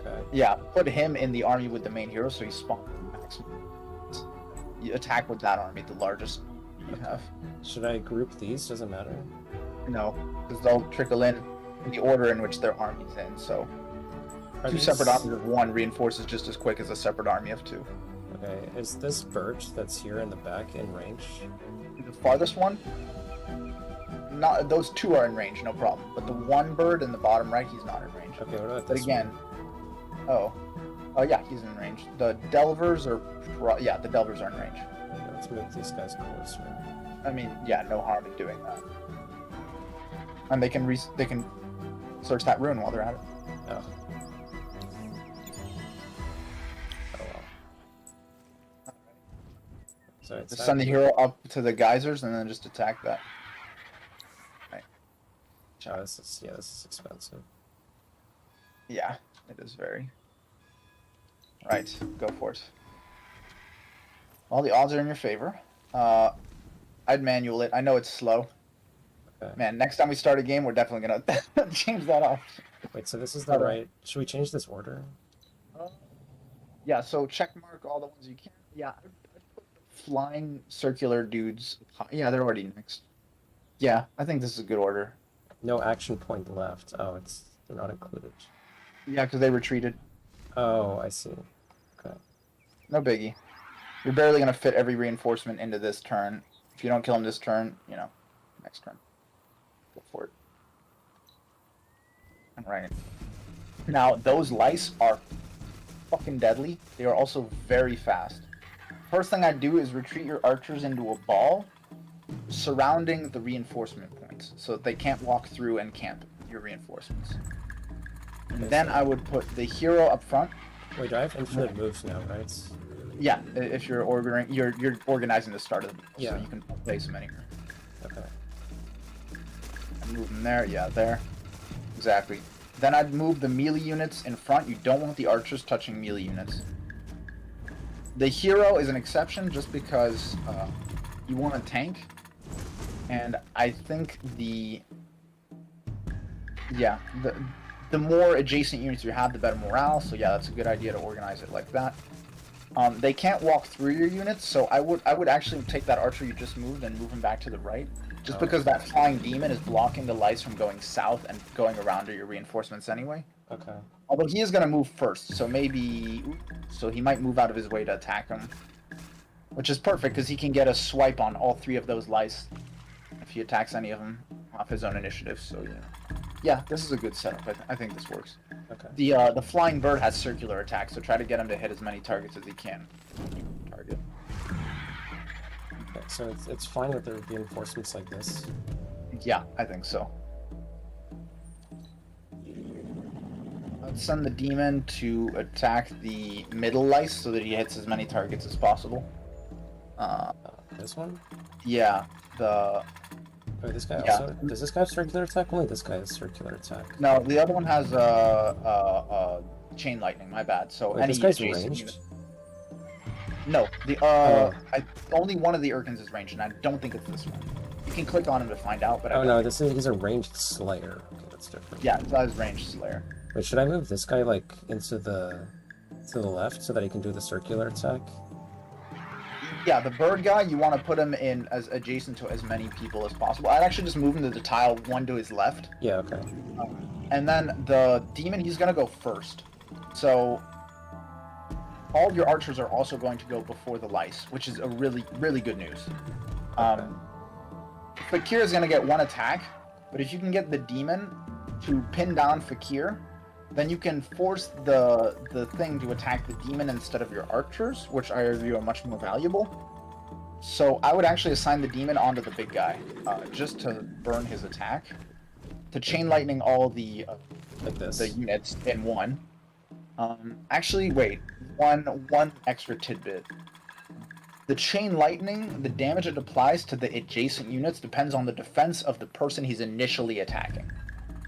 Okay. Yeah, put him in the army with the main hero so he spawns maximum. You attack with that army, the largest you have. Should I group these? Doesn't matter. No, because they'll trickle in the order in which their army's in, so Are two these- separate armies of one reinforces just as quick as a separate army of two. Okay, is this birch that's here in the back in range? The farthest one, not those two are in range, no problem. But the one bird in the bottom right, he's not in range. Okay, what about But this again, one? yeah, he's in range. The Delvers are, the Delvers are in range. Okay, let's move these guys closer. I mean, yeah, no harm in doing that. And they can search that ruin while they're at it. Oh. Oh well. So it's Just send the hero up to the geysers and then just attack that. Right. Oh, this is expensive. Yeah, it is very. Right, go for it. Well, the odds are in your favor. I'd manual it. I know it's slow. Okay. Man, next time we start a game, we're definitely gonna change that up. Wait, so this is the right. Should we change this order? Yeah, so check mark all the ones you can. Yeah, I'd put the flying circular dudes. Yeah, they're already next. Yeah, I think this is a good order. No action point left. Oh, they're not included. Yeah, because they retreated. Oh, I see. Okay. No biggie. You're barely gonna fit every reinforcement into this turn. If you don't kill him this turn, next turn. Go for it. Alright. Now, those lice are fucking deadly. They are also very fast. First thing I do is retreat your archers into a ball surrounding the reinforcement points so that they can't walk through and camp your reinforcements. And then I would put the hero up front. Wait, do I have infinite moves now, right? Yeah, if you're you're organizing the start of the Yeah. so you can place them anywhere. Okay. And move them there, yeah, there. Exactly. Then I'd move the melee units in front. You don't want the archers touching melee units. The hero is an exception just because you want a tank. And I think the more adjacent units you have, the better morale. So yeah, that's a good idea to organize it like that. They can't walk through your units, so I would actually take that archer you just moved and move him back to the right. Just because that flying demon is blocking the lice from going south and going around to your reinforcements anyway. Okay. Although he is going to move first, so he might move out of his way to attack him. Which is perfect, because he can get a swipe on all three of those lice if he attacks any of them off his own initiative, so yeah. Yeah, this is a good setup. I think this works. Okay. The flying bird has circular attacks, so try to get him to hit as many targets as he can. so it's fine that there would be reinforcements like this. Yeah, I think so. I'd send the demon to attack the middle lice so that he hits as many targets as possible. This one? Yeah, the... Wait, this guy Yeah. also... Does this guy have circular attack? Only this guy has circular attack. No, the other one has chain lightning, my bad. So Wait, any this guy's adjacent ranged? unit... No, the Oh. only one of the Urkins is ranged, and I don't think it's this one. You can click on him to find out, but I Oh don't no, think... he's a ranged Slayer. Okay, that's different. Yeah, that is ranged Slayer. Wait, should I move this guy, like, into the... to the left so that he can do the circular attack? Yeah, the bird guy, you want to put him in as adjacent to as many people as possible. I'd actually just move him to the tile, one to his left. Yeah, okay. And then the demon, he's going to go first. So all of your archers are also going to go before the lice, which is a really, really good news. Fakir is going to get one attack, but if you can get the demon to pin down Fakir, then you can force the thing to attack the demon instead of your archers, which I view are much more valuable. So I would actually assign the demon onto the big guy, just to burn his attack, to chain lightning all the Like this. the units in one. Actually, wait, one extra tidbit. The chain lightning, the damage it applies to the adjacent units depends on the defense of the person he's initially attacking.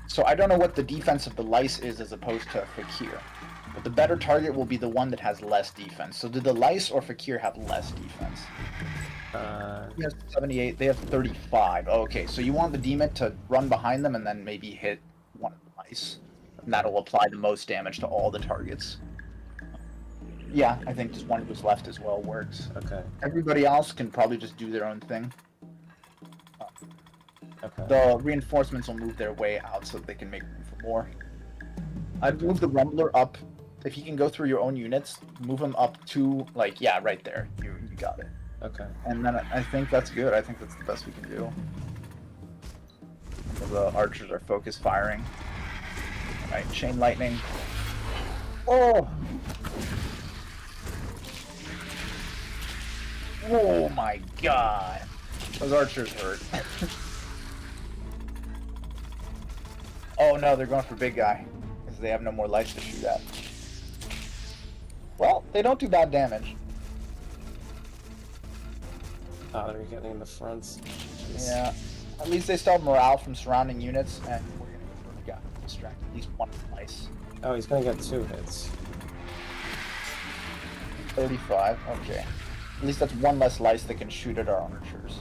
So I don't know what the defense of the lice is as opposed to Fakir. But the better target will be the one that has less defense. So did the lice or Fakir have less defense? He has 78, they have 35. Okay, so you want the demon to run behind them and then maybe hit one of the lice. And that'll apply the most damage to all the targets. Yeah, I think just one who's left as well works. Okay. Everybody else can probably just do their own thing. Okay. The reinforcements will move their way out so that they can make room for more. I'd move the Rumbler up. If you can go through your own units, move them up to, like, yeah, right there. You got it. Okay. And then I think that's good. I think that's the best we can do. The archers are focus firing. Alright, chain lightning. Oh! Oh my god! Those archers hurt. Oh no, they're going for big guy. Because they have no more lights to shoot at. Well, they don't do bad damage. Oh, they're getting in the fronts. Jeez. Yeah. At least they still have morale from surrounding units, and we're gonna go for a guy. Distract at least one lice. Oh, he's gonna get 2 hits. 35, okay. At least that's one less lice that can shoot at our archers.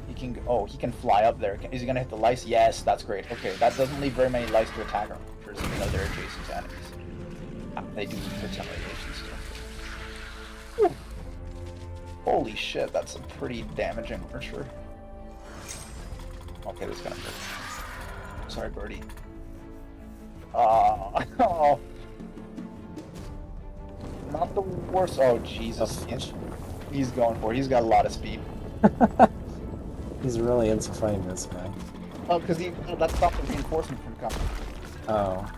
He can, oh, he can fly up there. Is he gonna hit the lice? Yes, that's great. Okay, that doesn't leave very many lice to attack our archers, even though they're adjacent to enemies. They do retaliation still. Whew. Holy shit, that's a pretty damaging archer. Okay, this is gonna hurt. Sorry, birdie. Oh. Not the worst. Oh, Jesus. He's going for it. He's got a lot of speed. He's really into fighting this guy. Oh, because that stopped the reinforcement from coming. Oh.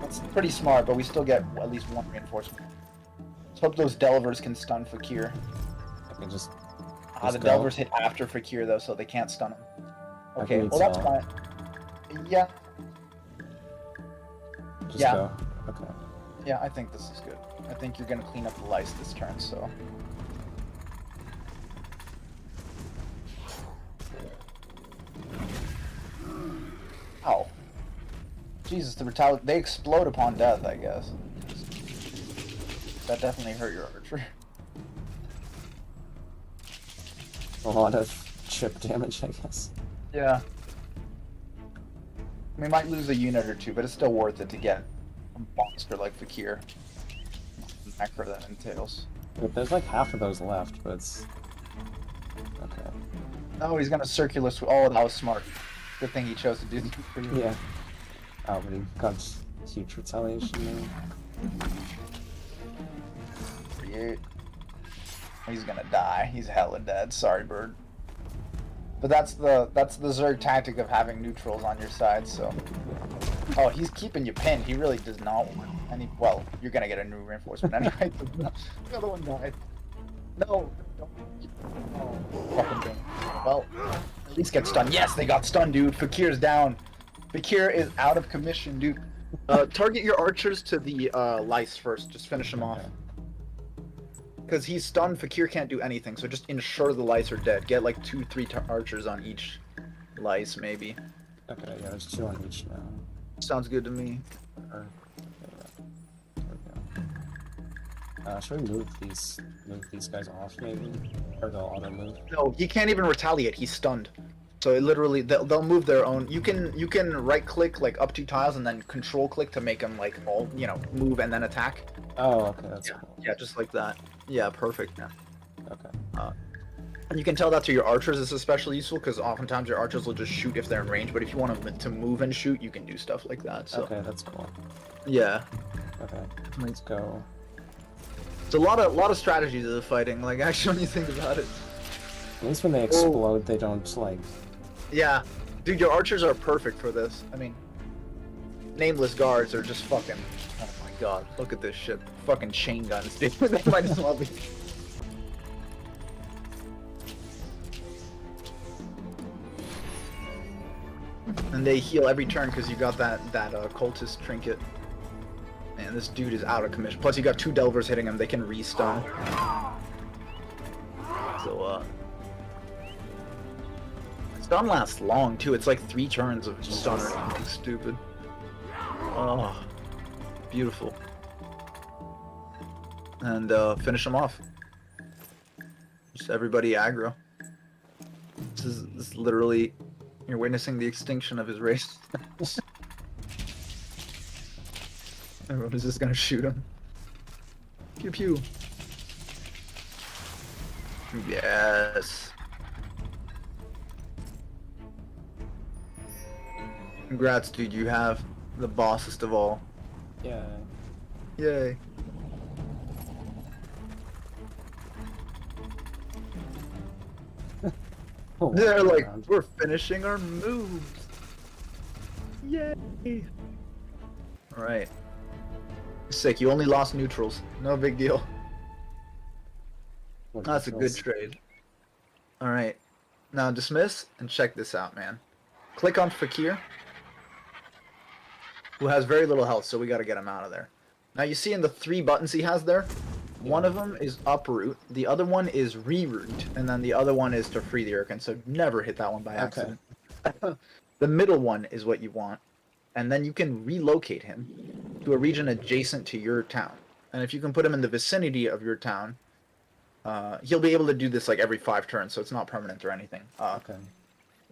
That's pretty smart, but we still get at least one reinforcement. Let's hope those Delvers can stun Fakir. I can just... The Delvers hit after Fakir, though, so they can't stun him. Okay, well, that's fine. Yeah. Just Yeah. go. Okay. Yeah, I think this is good. I think you're gonna clean up the lice this turn, so... Ow. Jesus, they explode upon death, I guess. That definitely hurt your archer. A lot of chip damage, I guess. Yeah. We might lose a unit or two, but it's still worth it to get a monster like Fakir. The macro that entails. Wait, there's like half of those left, but it's... Okay. Oh, he's gonna circular oh, that was smart. Good thing he chose to do that for you. Yeah. Oh, but he got huge retaliation there. 38. He's gonna die. He's hella dead. Sorry, bird. But that's the Zerg tactic of having neutrals on your side, so... Oh, he's keeping you pinned. He really does not want any... Well, you're gonna get a new reinforcement anyway. The other one died. No, Fucking thing. Well, at least get stunned. Yes, they got stunned, dude. Fakir's down. Fakir is out of commission, dude. Target your archers to the lice first. Just finish him off. Because he's stunned, Fakir can't do anything, so just ensure the lice are dead. Get like 2-3 archers on each lice, maybe. Okay, yeah, there's 2 on each now. Sounds good to me. There we go. Should we move these guys off maybe? Or they'll auto move? No, he can't even retaliate. He's stunned. So it literally, they'll move their own. You can right click like up 2 tiles and then control click to make them like all move and then attack. Oh, okay, that's Yeah, cool. yeah, just like that. Yeah, perfect. Yeah. Okay. And you can tell that to your archers is especially useful because oftentimes your archers will just shoot if they're in range. But if you want them to move and shoot, you can do stuff like that. So Okay, that's cool. yeah, Okay, let's go. it's a lot of strategies of the fighting. Like actually, when you think about it. At least when they explode, they don't like. Yeah, dude, your archers are perfect for this. I mean, nameless guards are just fucking. Oh my god, look at this shit. Fucking chain guns, dude. They might as well be. And they heal every turn because you got that cultist trinket. Man, this dude is out of commission. Plus, you got 2 delvers hitting him. They can restun. So, stun lasts long too. It's like 3 turns of stun or something stupid. Oh, beautiful. And finish them off. Just everybody aggro. This is literally, you're witnessing the extinction of his race. Everyone is just gonna shoot him. Pew pew. Yes. Congrats, dude. You have the bossest of all. Yeah. Yay. Oh, They're like, around. we're finishing our moves. Yay. Alright. Sick, you only lost neutrals. No big deal. What That's a good controls? trade. Alright. Now dismiss and check this out, man. Click on Fakir, who has very little health, so we gotta get him out of there. Now you see in the 3 buttons he has there, one of them is uproot, the other one is reroot, and then the other one is to free the Urkin, so never hit that one by accident. The middle one is what you want, and then you can relocate him to a region adjacent to your town. And if you can put him in the vicinity of your town, he'll be able to do this like every 5 turns, so it's not permanent or anything. Okay.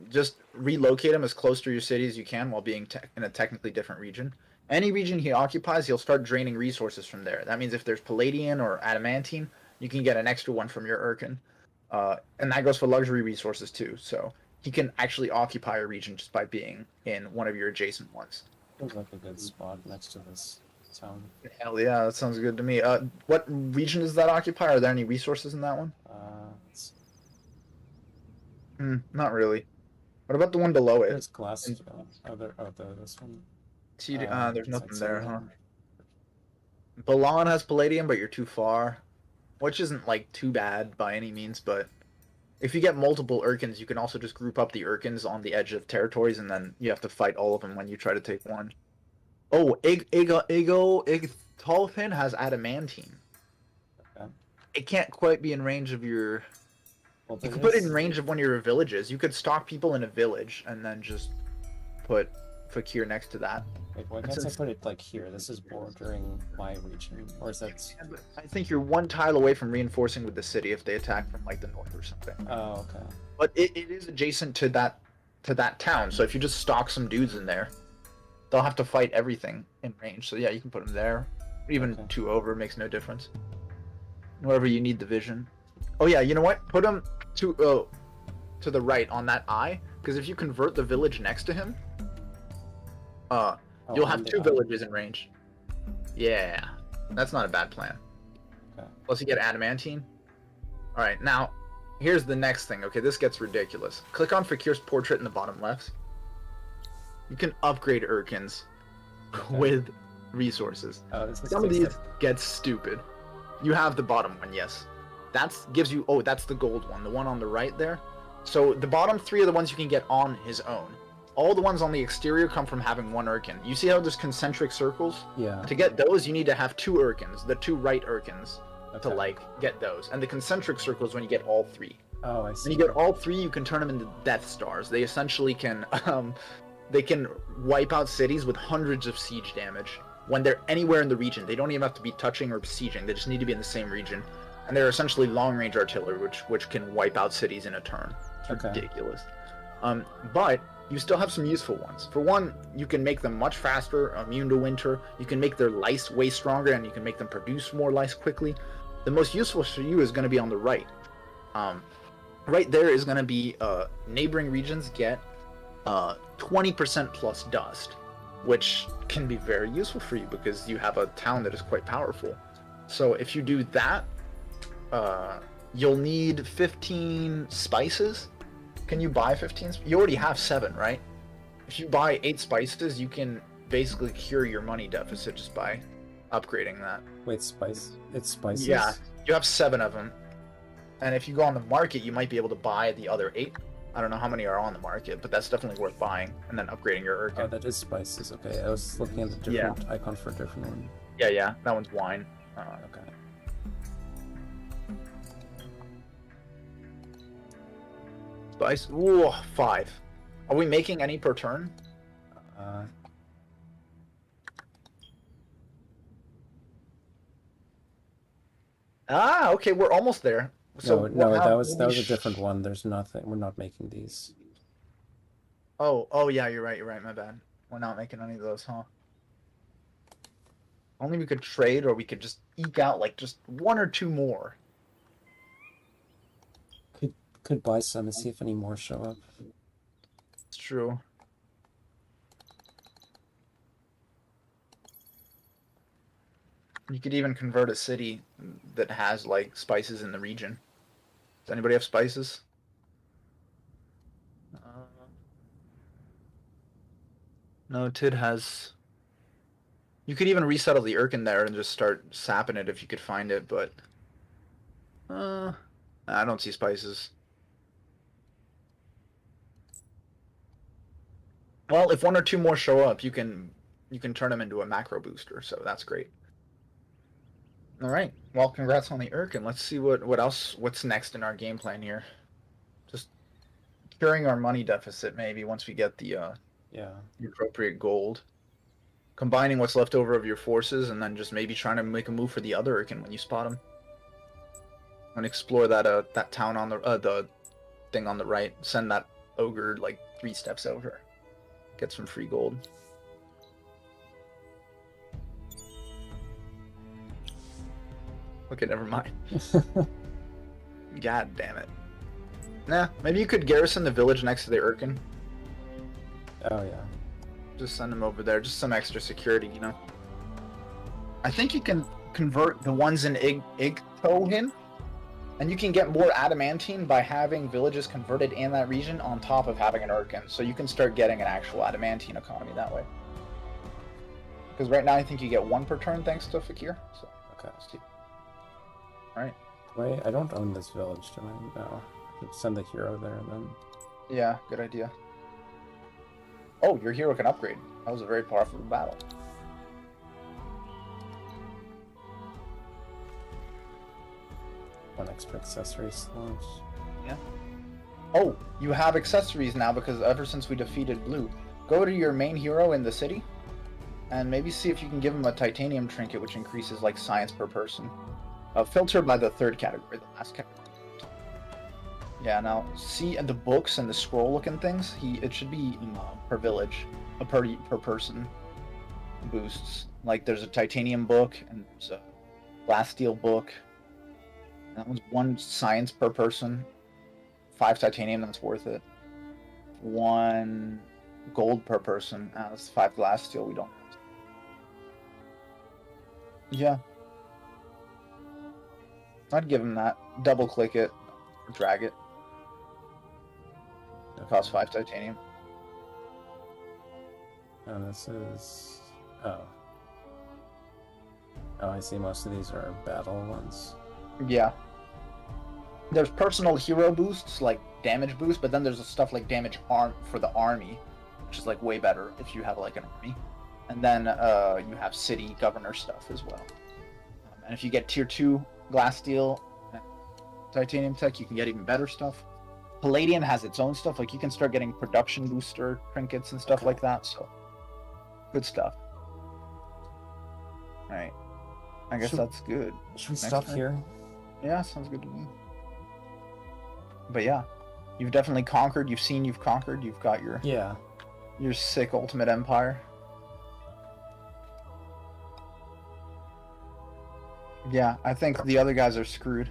Just relocate him as close to your city as you can while being in a technically different region. Any region he occupies, he'll start draining resources from there. That means if there's Palladian or Adamantine, you can get an extra one from your Urkin. And that goes for luxury resources too. So he can actually occupy a region just by being in one of your adjacent ones. Feels like a good spot next to this town. Hell yeah, that sounds good to me. What region does that occupy? Are there any resources in that one? Let's Not really. What about the one below it? There's glass. This one. There's it's nothing like there, huh? somewhere. Balan has Palladium, but you're too far. Which isn't, like, too bad by any means, but if you get multiple Urkins, you can also just group up the Urkins on the edge of territories, and then you have to fight all of them when you try to take one. Oh, Tolfin has Adamantine. Okay. It can't quite be in range of your... Well, You there could put it is- in range of one of your villages. You could stalk people in a village, and then just put Fakir next to that. Wait, why can't I put it like here? This is bordering my region, or is that? I think you're 1 tile away from reinforcing with the city if they attack from like the north or something. Oh, okay. But it is adjacent to that town, so if you just stalk some dudes in there, they'll have to fight everything in range. So yeah, you can put them there. Even Okay. 2 over makes no difference. Wherever you need the vision. Oh yeah, you know what? Put them to the right on that eye, because if you convert the village next to him, you'll have 2 villages in range. Yeah, that's not a bad plan. Okay. Plus you get Adamantine. Alright, now, here's the next thing. Okay, this gets ridiculous. Click on Fakir's portrait in the bottom left. You can upgrade Urkins with resources. Oh, this is Some of these get stupid. You have the bottom one, yes. That's gives you. Oh, that's the gold one, the one on the right there. So the bottom 3 are the ones you can get on his own. All the ones on the exterior come from having 1 Urkin. You see how there's concentric circles? Yeah. To get those, you need to have 2 Urkins, the 2 right Urkins, to Okay. like get those. And the concentric circles when you get all 3. Oh, I see. When you get all 3, you can turn them into Death Stars. They essentially can, they can wipe out cities with hundreds of siege damage when they're anywhere in the region. They don't even have to be touching or besieging. They just need to be in the same region. And they're essentially long-range artillery, which can wipe out cities in a turn. It's Okay. ridiculous. But you still have some useful ones. For one, you can make them much faster, immune to winter. You can make their lice way stronger, and you can make them produce more lice quickly. The most useful for you is going to be on the right. Right there is going to be neighboring regions get 20% plus dust, which can be very useful for you because you have a town that is quite powerful. So if you do that, you'll need 15 spices. Can you buy 15? You already have 7, right? If you buy 8 spices, you can basically cure your money deficit just by upgrading that. Wait, spice? It's spices? Yeah, you have 7 of them. And if you go on the market, you might be able to buy the other 8. I don't know how many are on the market, but that's definitely worth buying and then upgrading your Oh, Urkin. that is spices. Okay, I was looking at the different icon for a different one. Yeah, that one's wine. Okay. Spice. Ooh, 5. Are we making any per turn? Uh, Ah, okay, we're almost there. So no, we'll that was maybe a different one. There's nothing. We're not making these. Oh, yeah, you're right, my bad. We're not making any of those, huh? Only we could trade, or we could just eke out, like, just 1 or 2 more. Could buy some and see if any more show up. It's true. You could even convert a city that has, like, spices in the region. Does anybody have spices? No, Tid has... You could even resettle the Urkin there and just start sapping it if you could find it, but... I don't see spices. Well, if 1 or 2 more show up, you can turn them into a macro booster, so that's great. All right. Well, congrats on the Urkin. Let's see what's next in our game plan here. Just curing our money deficit maybe once we get the appropriate gold. Combining what's left over of your forces, and then just maybe trying to make a move for the other Urkin when you spot him. And explore that town on the thing on the right. Send that ogre like 3 steps over. Get some free gold. Okay, never mind. God damn it. Nah, maybe you could garrison the village next to the Urkin. Oh yeah. Just send them over there. Just some extra security, you know? I think you can convert the ones in Igtohin, and you can get more adamantine by having villages converted in that region on top of having an Urkin. So you can start getting an actual adamantine economy that way. Because right now I think you get 1 per turn thanks to Fakir. So, Okay. let's see. Alright. Wait, I don't own this village, do I? No. Should send the hero there then. Yeah, good idea. Oh, your hero can upgrade. That was a very powerful battle. One extra accessory slot. Yeah. Oh, you have accessories now because ever since we defeated Blue. Go to your main hero in the city, and maybe see if you can give him a titanium trinket, which increases like science per person. Filtered by the 3rd category, the last category. Yeah, now see the books and the scroll-looking things. It should be per village, per person boosts. Like there's a titanium book and there's a glass steel book. That one's 1 science per person. 5 titanium, that's worth it. 1 gold per person. That's 5 glass steel. We don't. Yeah. I'd give him that. Double click it, or drag it. It costs 5 titanium. And this is... Oh. Oh, I see most of these are battle ones. Yeah. there's personal hero boosts, like damage boost, but then there's stuff like damage arm for the army, which is like way better if you have like an army. And then you have city governor stuff as well. And if you get tier 2 glass steel and titanium tech, you can get even better stuff. Palladium has its own stuff, like you can start getting production booster trinkets and stuff like that, so good stuff. Alright. I guess that's good. Should we stop here? Yeah, sounds good to me. But yeah, you've definitely conquered. You've conquered. You've got your sick ultimate empire. Yeah, I think the other guys are screwed.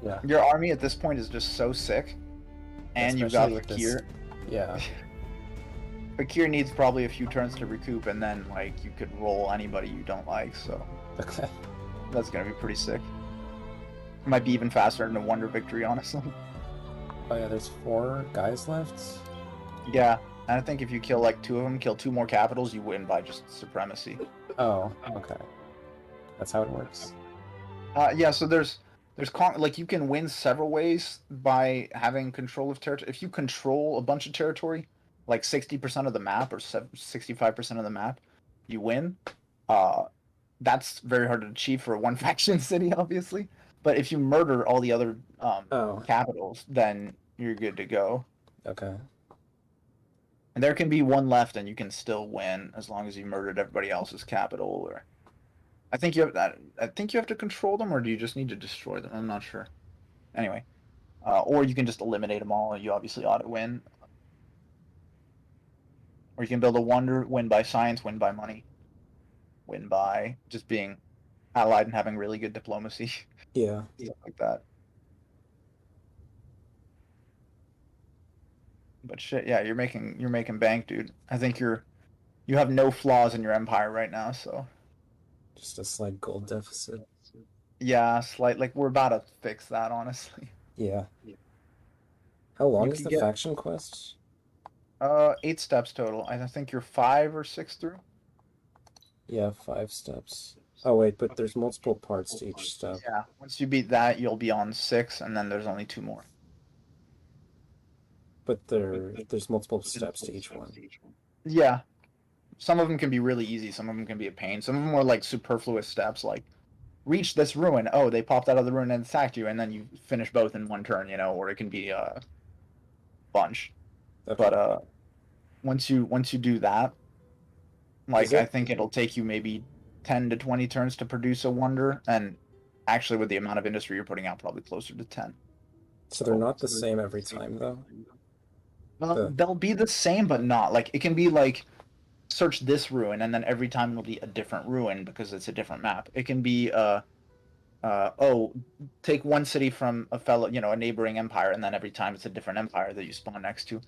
Yeah. Your army at this point is just so sick, and you've got Fakir. Yeah. Fakir needs probably a few turns to recoup, and then like you could roll anybody you don't like. So Okay. that's gonna be pretty sick. Might be even faster than a Wonder Victory, honestly. Oh yeah, there's 4 guys left. Yeah, and I think if you kill like 2 of them, kill 2 more capitals, you win by just supremacy. Oh, okay. That's how it works. Yeah, so there's like you can win several ways by having control of territory. If you control a bunch of territory, like 60% of the map or 65% of the map, you win. That's very hard to achieve for a one faction city, obviously. But if you murder all the other capitals, then you're good to go. Okay. And there can be one left, and you can still win as long as you murdered everybody else's capital. Or I think you have that. I think you have to control them, or do you just need to destroy them? I'm not sure. Anyway, or you can just eliminate them all. You obviously ought to win. Or you can build a wonder, win by science, win by money, win by just being allied and having really good diplomacy. Yeah. Stuff like that. But shit, yeah, you're making bank, dude. I think you have no flaws in your empire right now, so Just a slight gold deficit. yeah, like we're about to fix that, honestly. Yeah. How long You is can the get- faction quest? 8 steps total. I think you're 5 or 6 through. Yeah, 5 steps. Oh wait, but there's multiple parts to each step. Yeah, once you beat that, you'll be on 6, and then there's only 2 more. But there's multiple steps to each one. Yeah, some of them can be really easy. Some of them can be a pain. Some of them are like superfluous steps, like reach this ruin. Oh, they popped out of the ruin and attacked you, and then you finish both in one turn. Or it can be a bunch. Okay. But once you do that, like I it- think it'll take you maybe 10 to 20 turns to produce a wonder, and actually with the amount of industry you're putting out, probably closer to 10. So they're not the same every time though? They'll be the same, but not. Like, it can be like, search this ruin, and then every time it'll be a different ruin because it's a different map. It can be, take one city from a neighboring empire, and then every time it's a different empire that you spawn next to.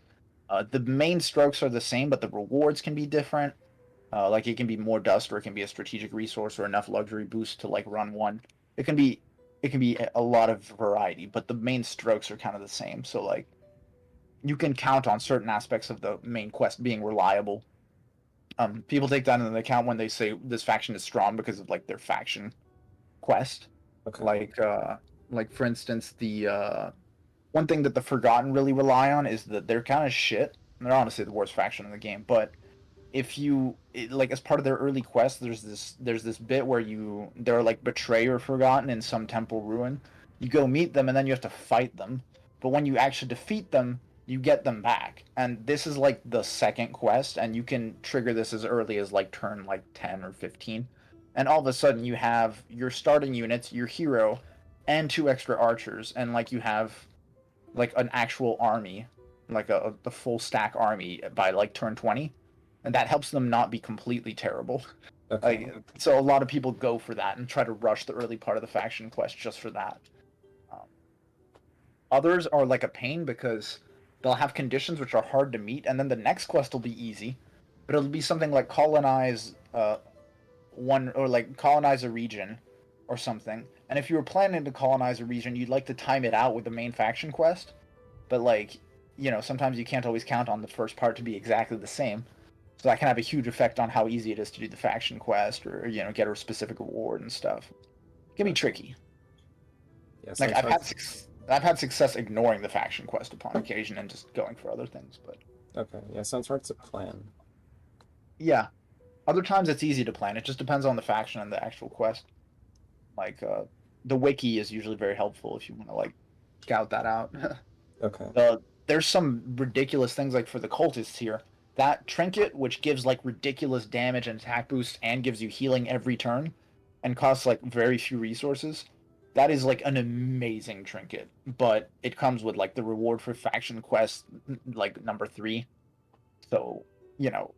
The main strokes are the same, but the rewards can be different. Like, it can be more dust, or it can be a strategic resource, or enough luxury boost to, like, run one. It can be a lot of variety, but the main strokes are kind of the same. So, like, you can count on certain aspects of the main quest being reliable. People take that into account when they say this faction is strong because of like their faction quest. Okay. Like for instance, the one thing that the Forgotten really rely on is that they're kind of shit. They're honestly the worst faction in the game. But if as part of their early quest, there's this bit where they're like betrayer Forgotten in some temple ruin. You go meet them and then you have to fight them. But when you actually defeat them, you get them back. And this is like the second quest, and you can trigger this as early as like turn like 10 or 15. And all of a sudden you have your starting units, your hero, and 2 extra archers, and like you have like an actual army, like the full stack army by like turn 20. And that helps them not be completely terrible. Okay. So a lot of people go for that and try to rush the early part of the faction quest just for that. Others are like a pain because they'll have conditions which are hard to meet, and then the next quest will be easy, but it'll be something like colonize colonize a region or something. And if you were planning to colonize a region, you'd like to time it out with the main faction quest, but like, sometimes you can't always count on the first part to be exactly the same. So that can have a huge effect on how easy it is to do the faction quest, or get a specific reward and stuff. It can be tricky. Yeah, Like sounds hard. I've had success ignoring the faction quest upon occasion and just going for other things, but Okay, yeah, sounds hard to plan. yeah. Other times it's easy to plan. It just depends on the faction and the actual quest. Like the wiki is usually very helpful if you want to like scout that out. Okay. There's some ridiculous things like for the cultists here. That trinket, which gives like ridiculous damage and attack boost and gives you healing every turn, and costs like very few resources. That is like an amazing trinket, but it comes with like the reward for faction quest, like number 3. So you know,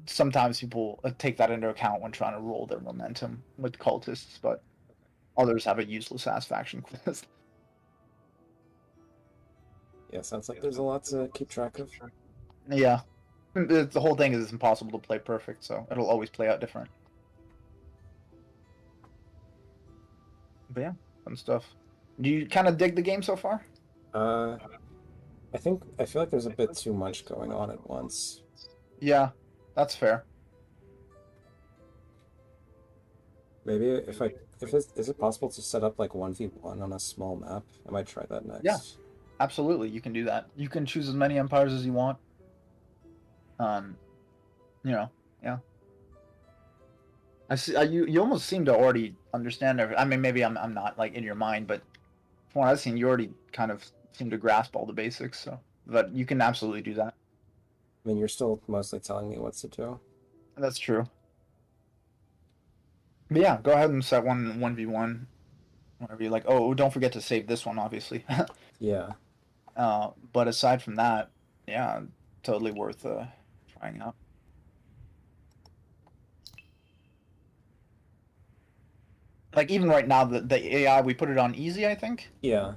sometimes people take that into account when trying to roll their momentum with cultists, but others have a useless ass faction quest. Yeah, sounds like there's a lot to keep track of. Yeah, the whole thing is it's impossible to play perfect, so it'll always play out different. But yeah, fun stuff. Do you kind of dig the game so far? Uh, I feel like there's a bit too much going on at once. Yeah, that's fair. Maybe is it possible to set up like 1v1 on a small map? I might try that next. Yeah. Absolutely, you can do that. You can choose as many empires as you want. Yeah. I see. You almost seem to already understand everything. I mean, maybe I'm not like in your mind, but from what I've seen, you already kind of seem to grasp all the basics. So, but you can absolutely do that. I mean, you're still mostly telling me what to do. That's true. But yeah, go ahead and set 1v1 whenever you like. Oh, don't forget to save this one, obviously. Yeah. But aside from that, yeah, totally worth trying out. Like even right now, the AI we put it on easy, I think. Yeah.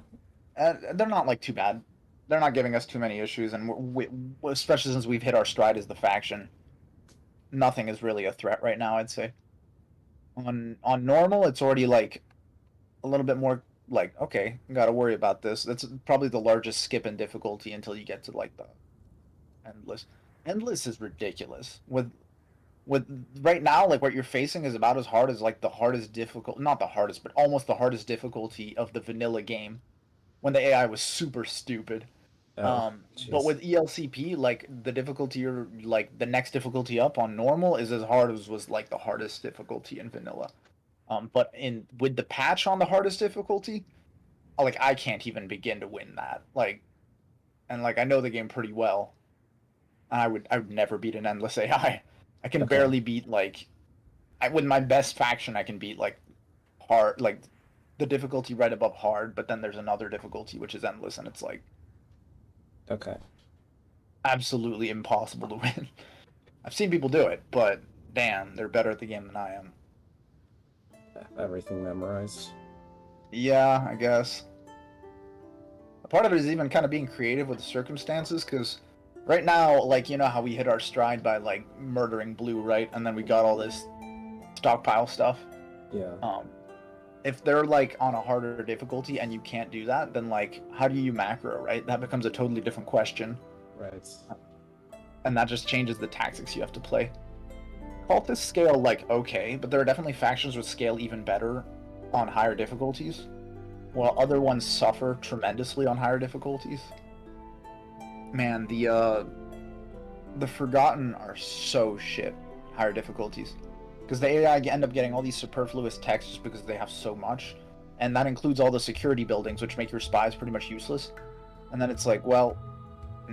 They're not like too bad. They're not giving us too many issues, and especially since we've hit our stride as the faction, nothing is really a threat right now. I'd say. On normal, it's already like a little bit more like okay, got to worry about this. That's probably the largest skip in difficulty until you get to like the endless. Endless is ridiculous. With right now, like what you're facing is about as hard as like the hardest difficult, not the hardest, but almost the hardest difficulty of the vanilla game when the AI was super stupid. Oh, But jeez. with ELCP, like the difficulty or like the next difficulty up on normal is as hard as was like the hardest difficulty in vanilla. But in with the patch on the hardest difficulty, like I can't even begin to win that. Like, and like I know the game pretty well. I would never beat an endless AI. I can Okay. barely beat like with my best faction I can beat like hard like the difficulty right above hard, but then there's another difficulty which is endless and it's like Okay. absolutely impossible to win. I've seen people do it, but damn, they're better at the game than I am. Everything memorized. Yeah, I guess. A part of it is even kind of being creative with the circumstances, because right now, like, you know how we hit our stride by, like, murdering blue, right? And then we got all this stockpile stuff. Yeah. If they're, like, on a harder difficulty and you can't do that, then, like, how do you macro, right? That becomes a totally different question. Right. And that just changes the tactics you have to play. Cultists scale, like, okay, but there are definitely factions which scale even better on higher difficulties, while other ones suffer tremendously on higher difficulties. Man, the Forgotten are so shit higher difficulties, because the AI end up getting all these superfluous texts just because they have so much, and that includes all the security buildings, which make your spies pretty much useless. And then it's like, well,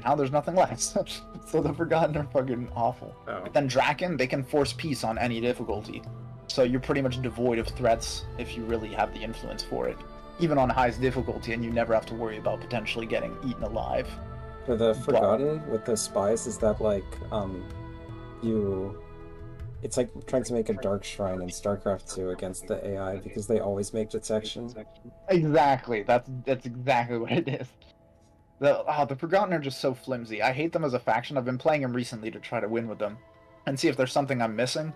now there's nothing left. So the Forgotten are fucking awful. Oh. But then Draken, they can force peace on any difficulty. So you're pretty much devoid of threats if you really have the influence for it. Even on highest difficulty, and you never have to worry about potentially getting eaten alive. For the Forgotten with the spies, is that like you? It's like trying to make a dark shrine in StarCraft 2 against the AI because they always make detection. Exactly. That's exactly what it is. The Forgotten are just so flimsy. I hate them as a faction. I've been playing them recently to try to win with them and see if there's something I'm missing.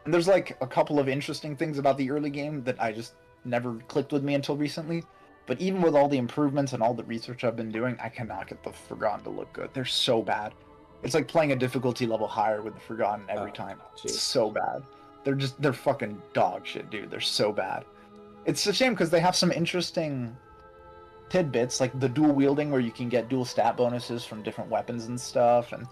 And there's like a couple of interesting things about the early game that I just never clicked with me until recently. But even with all the improvements and all the research I've been doing, I cannot get the Forgotten to look good. They're so bad. It's like playing a difficulty level higher with the Forgotten every time. Geez. It's so bad. They're fucking dog shit, dude. They're so bad. It's a shame because they have some interesting tidbits, like the dual wielding where you can get dual stat bonuses from different weapons and stuff, and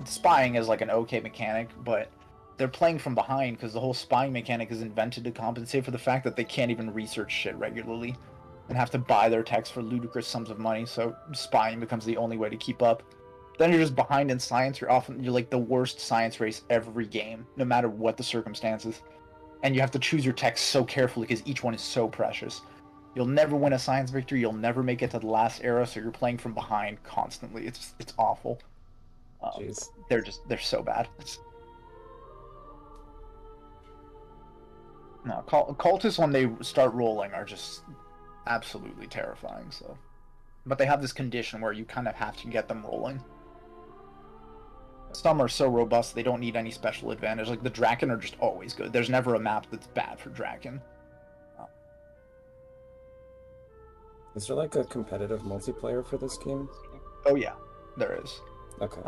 spying is like an okay mechanic, but they're playing from behind because the whole spying mechanic is invented to compensate for the fact that they can't even research shit regularly and have to buy their text for ludicrous sums of money, so spying becomes the only way to keep up. Then you're just behind in science. You're like the worst science race every game, no matter what the circumstances. And you have to choose your text so carefully because each one is so precious. You'll never win a science victory. You'll never make it to the last era, so you're playing from behind constantly. It's awful. Jeez. They're so bad. No, cultists when they start rolling are just absolutely terrifying. So, but they have this condition where you kind of have to get them rolling. Some are so robust they don't need any special advantage. Like the Draken are just always good. There's never a map that's bad for Draken. Is there like a competitive multiplayer for this game? Oh yeah, there is. Okay.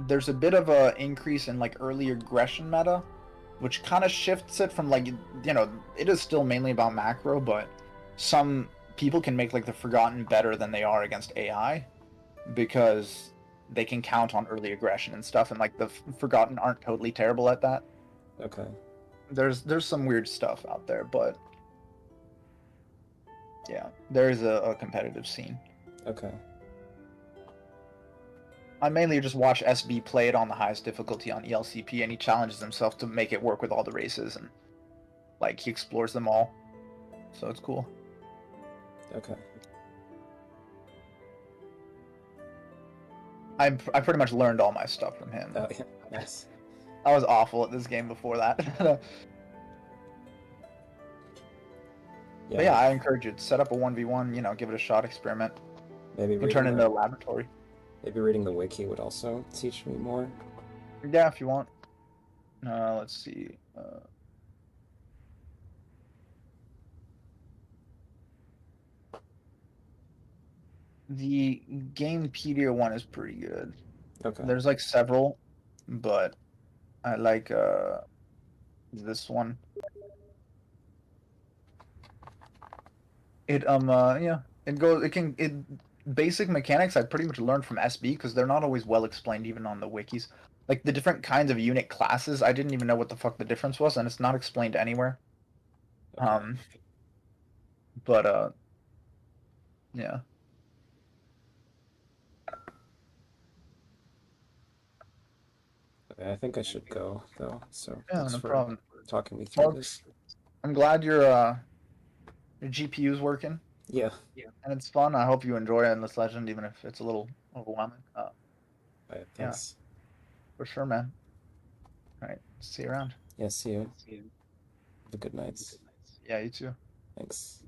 There's a bit of a increase in like early aggression meta, which kind of shifts it from like, you know, it is still mainly about macro, but some people can make like the Forgotten better than they are against AI because they can count on early aggression and stuff, and like the Forgotten aren't totally terrible at that. Okay. There's some weird stuff out there, but yeah, there is a competitive scene. Okay. I mainly just watch SB play it on the highest difficulty on ELCP, and he challenges himself to make it work with all the races, and like he explores them all, so it's cool. Okay. I pretty much learned all my stuff from him. Oh yeah. Nice. I was awful at this game before that. But yeah, I encourage you to set up a 1v1, you know, give it a shot, experiment. Maybe You can turn it into a laboratory. Maybe reading the wiki would also teach me more. Yeah, if you want. Let's see. The Gamepedia one is pretty good. Okay. There's like several, but I like this one. Basic mechanics I pretty much learned from SB because they're not always well explained even on the wikis. Like the different kinds of unit classes, I didn't even know what the fuck the difference was, and it's not explained anywhere. Okay. But yeah. Okay, I think I should go though. So Yeah, thanks no for problem. talking me through Well, this. I'm glad your GPU's working. Yeah. And it's fun. I hope you enjoy Endless Legend, even if it's a little overwhelming. All right, thanks. For sure, man. All right, see you around. Yeah, see you. Have a good night. Yeah, you too. Thanks.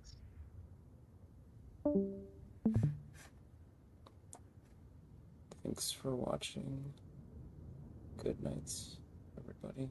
Thanks for watching. Good nights, everybody.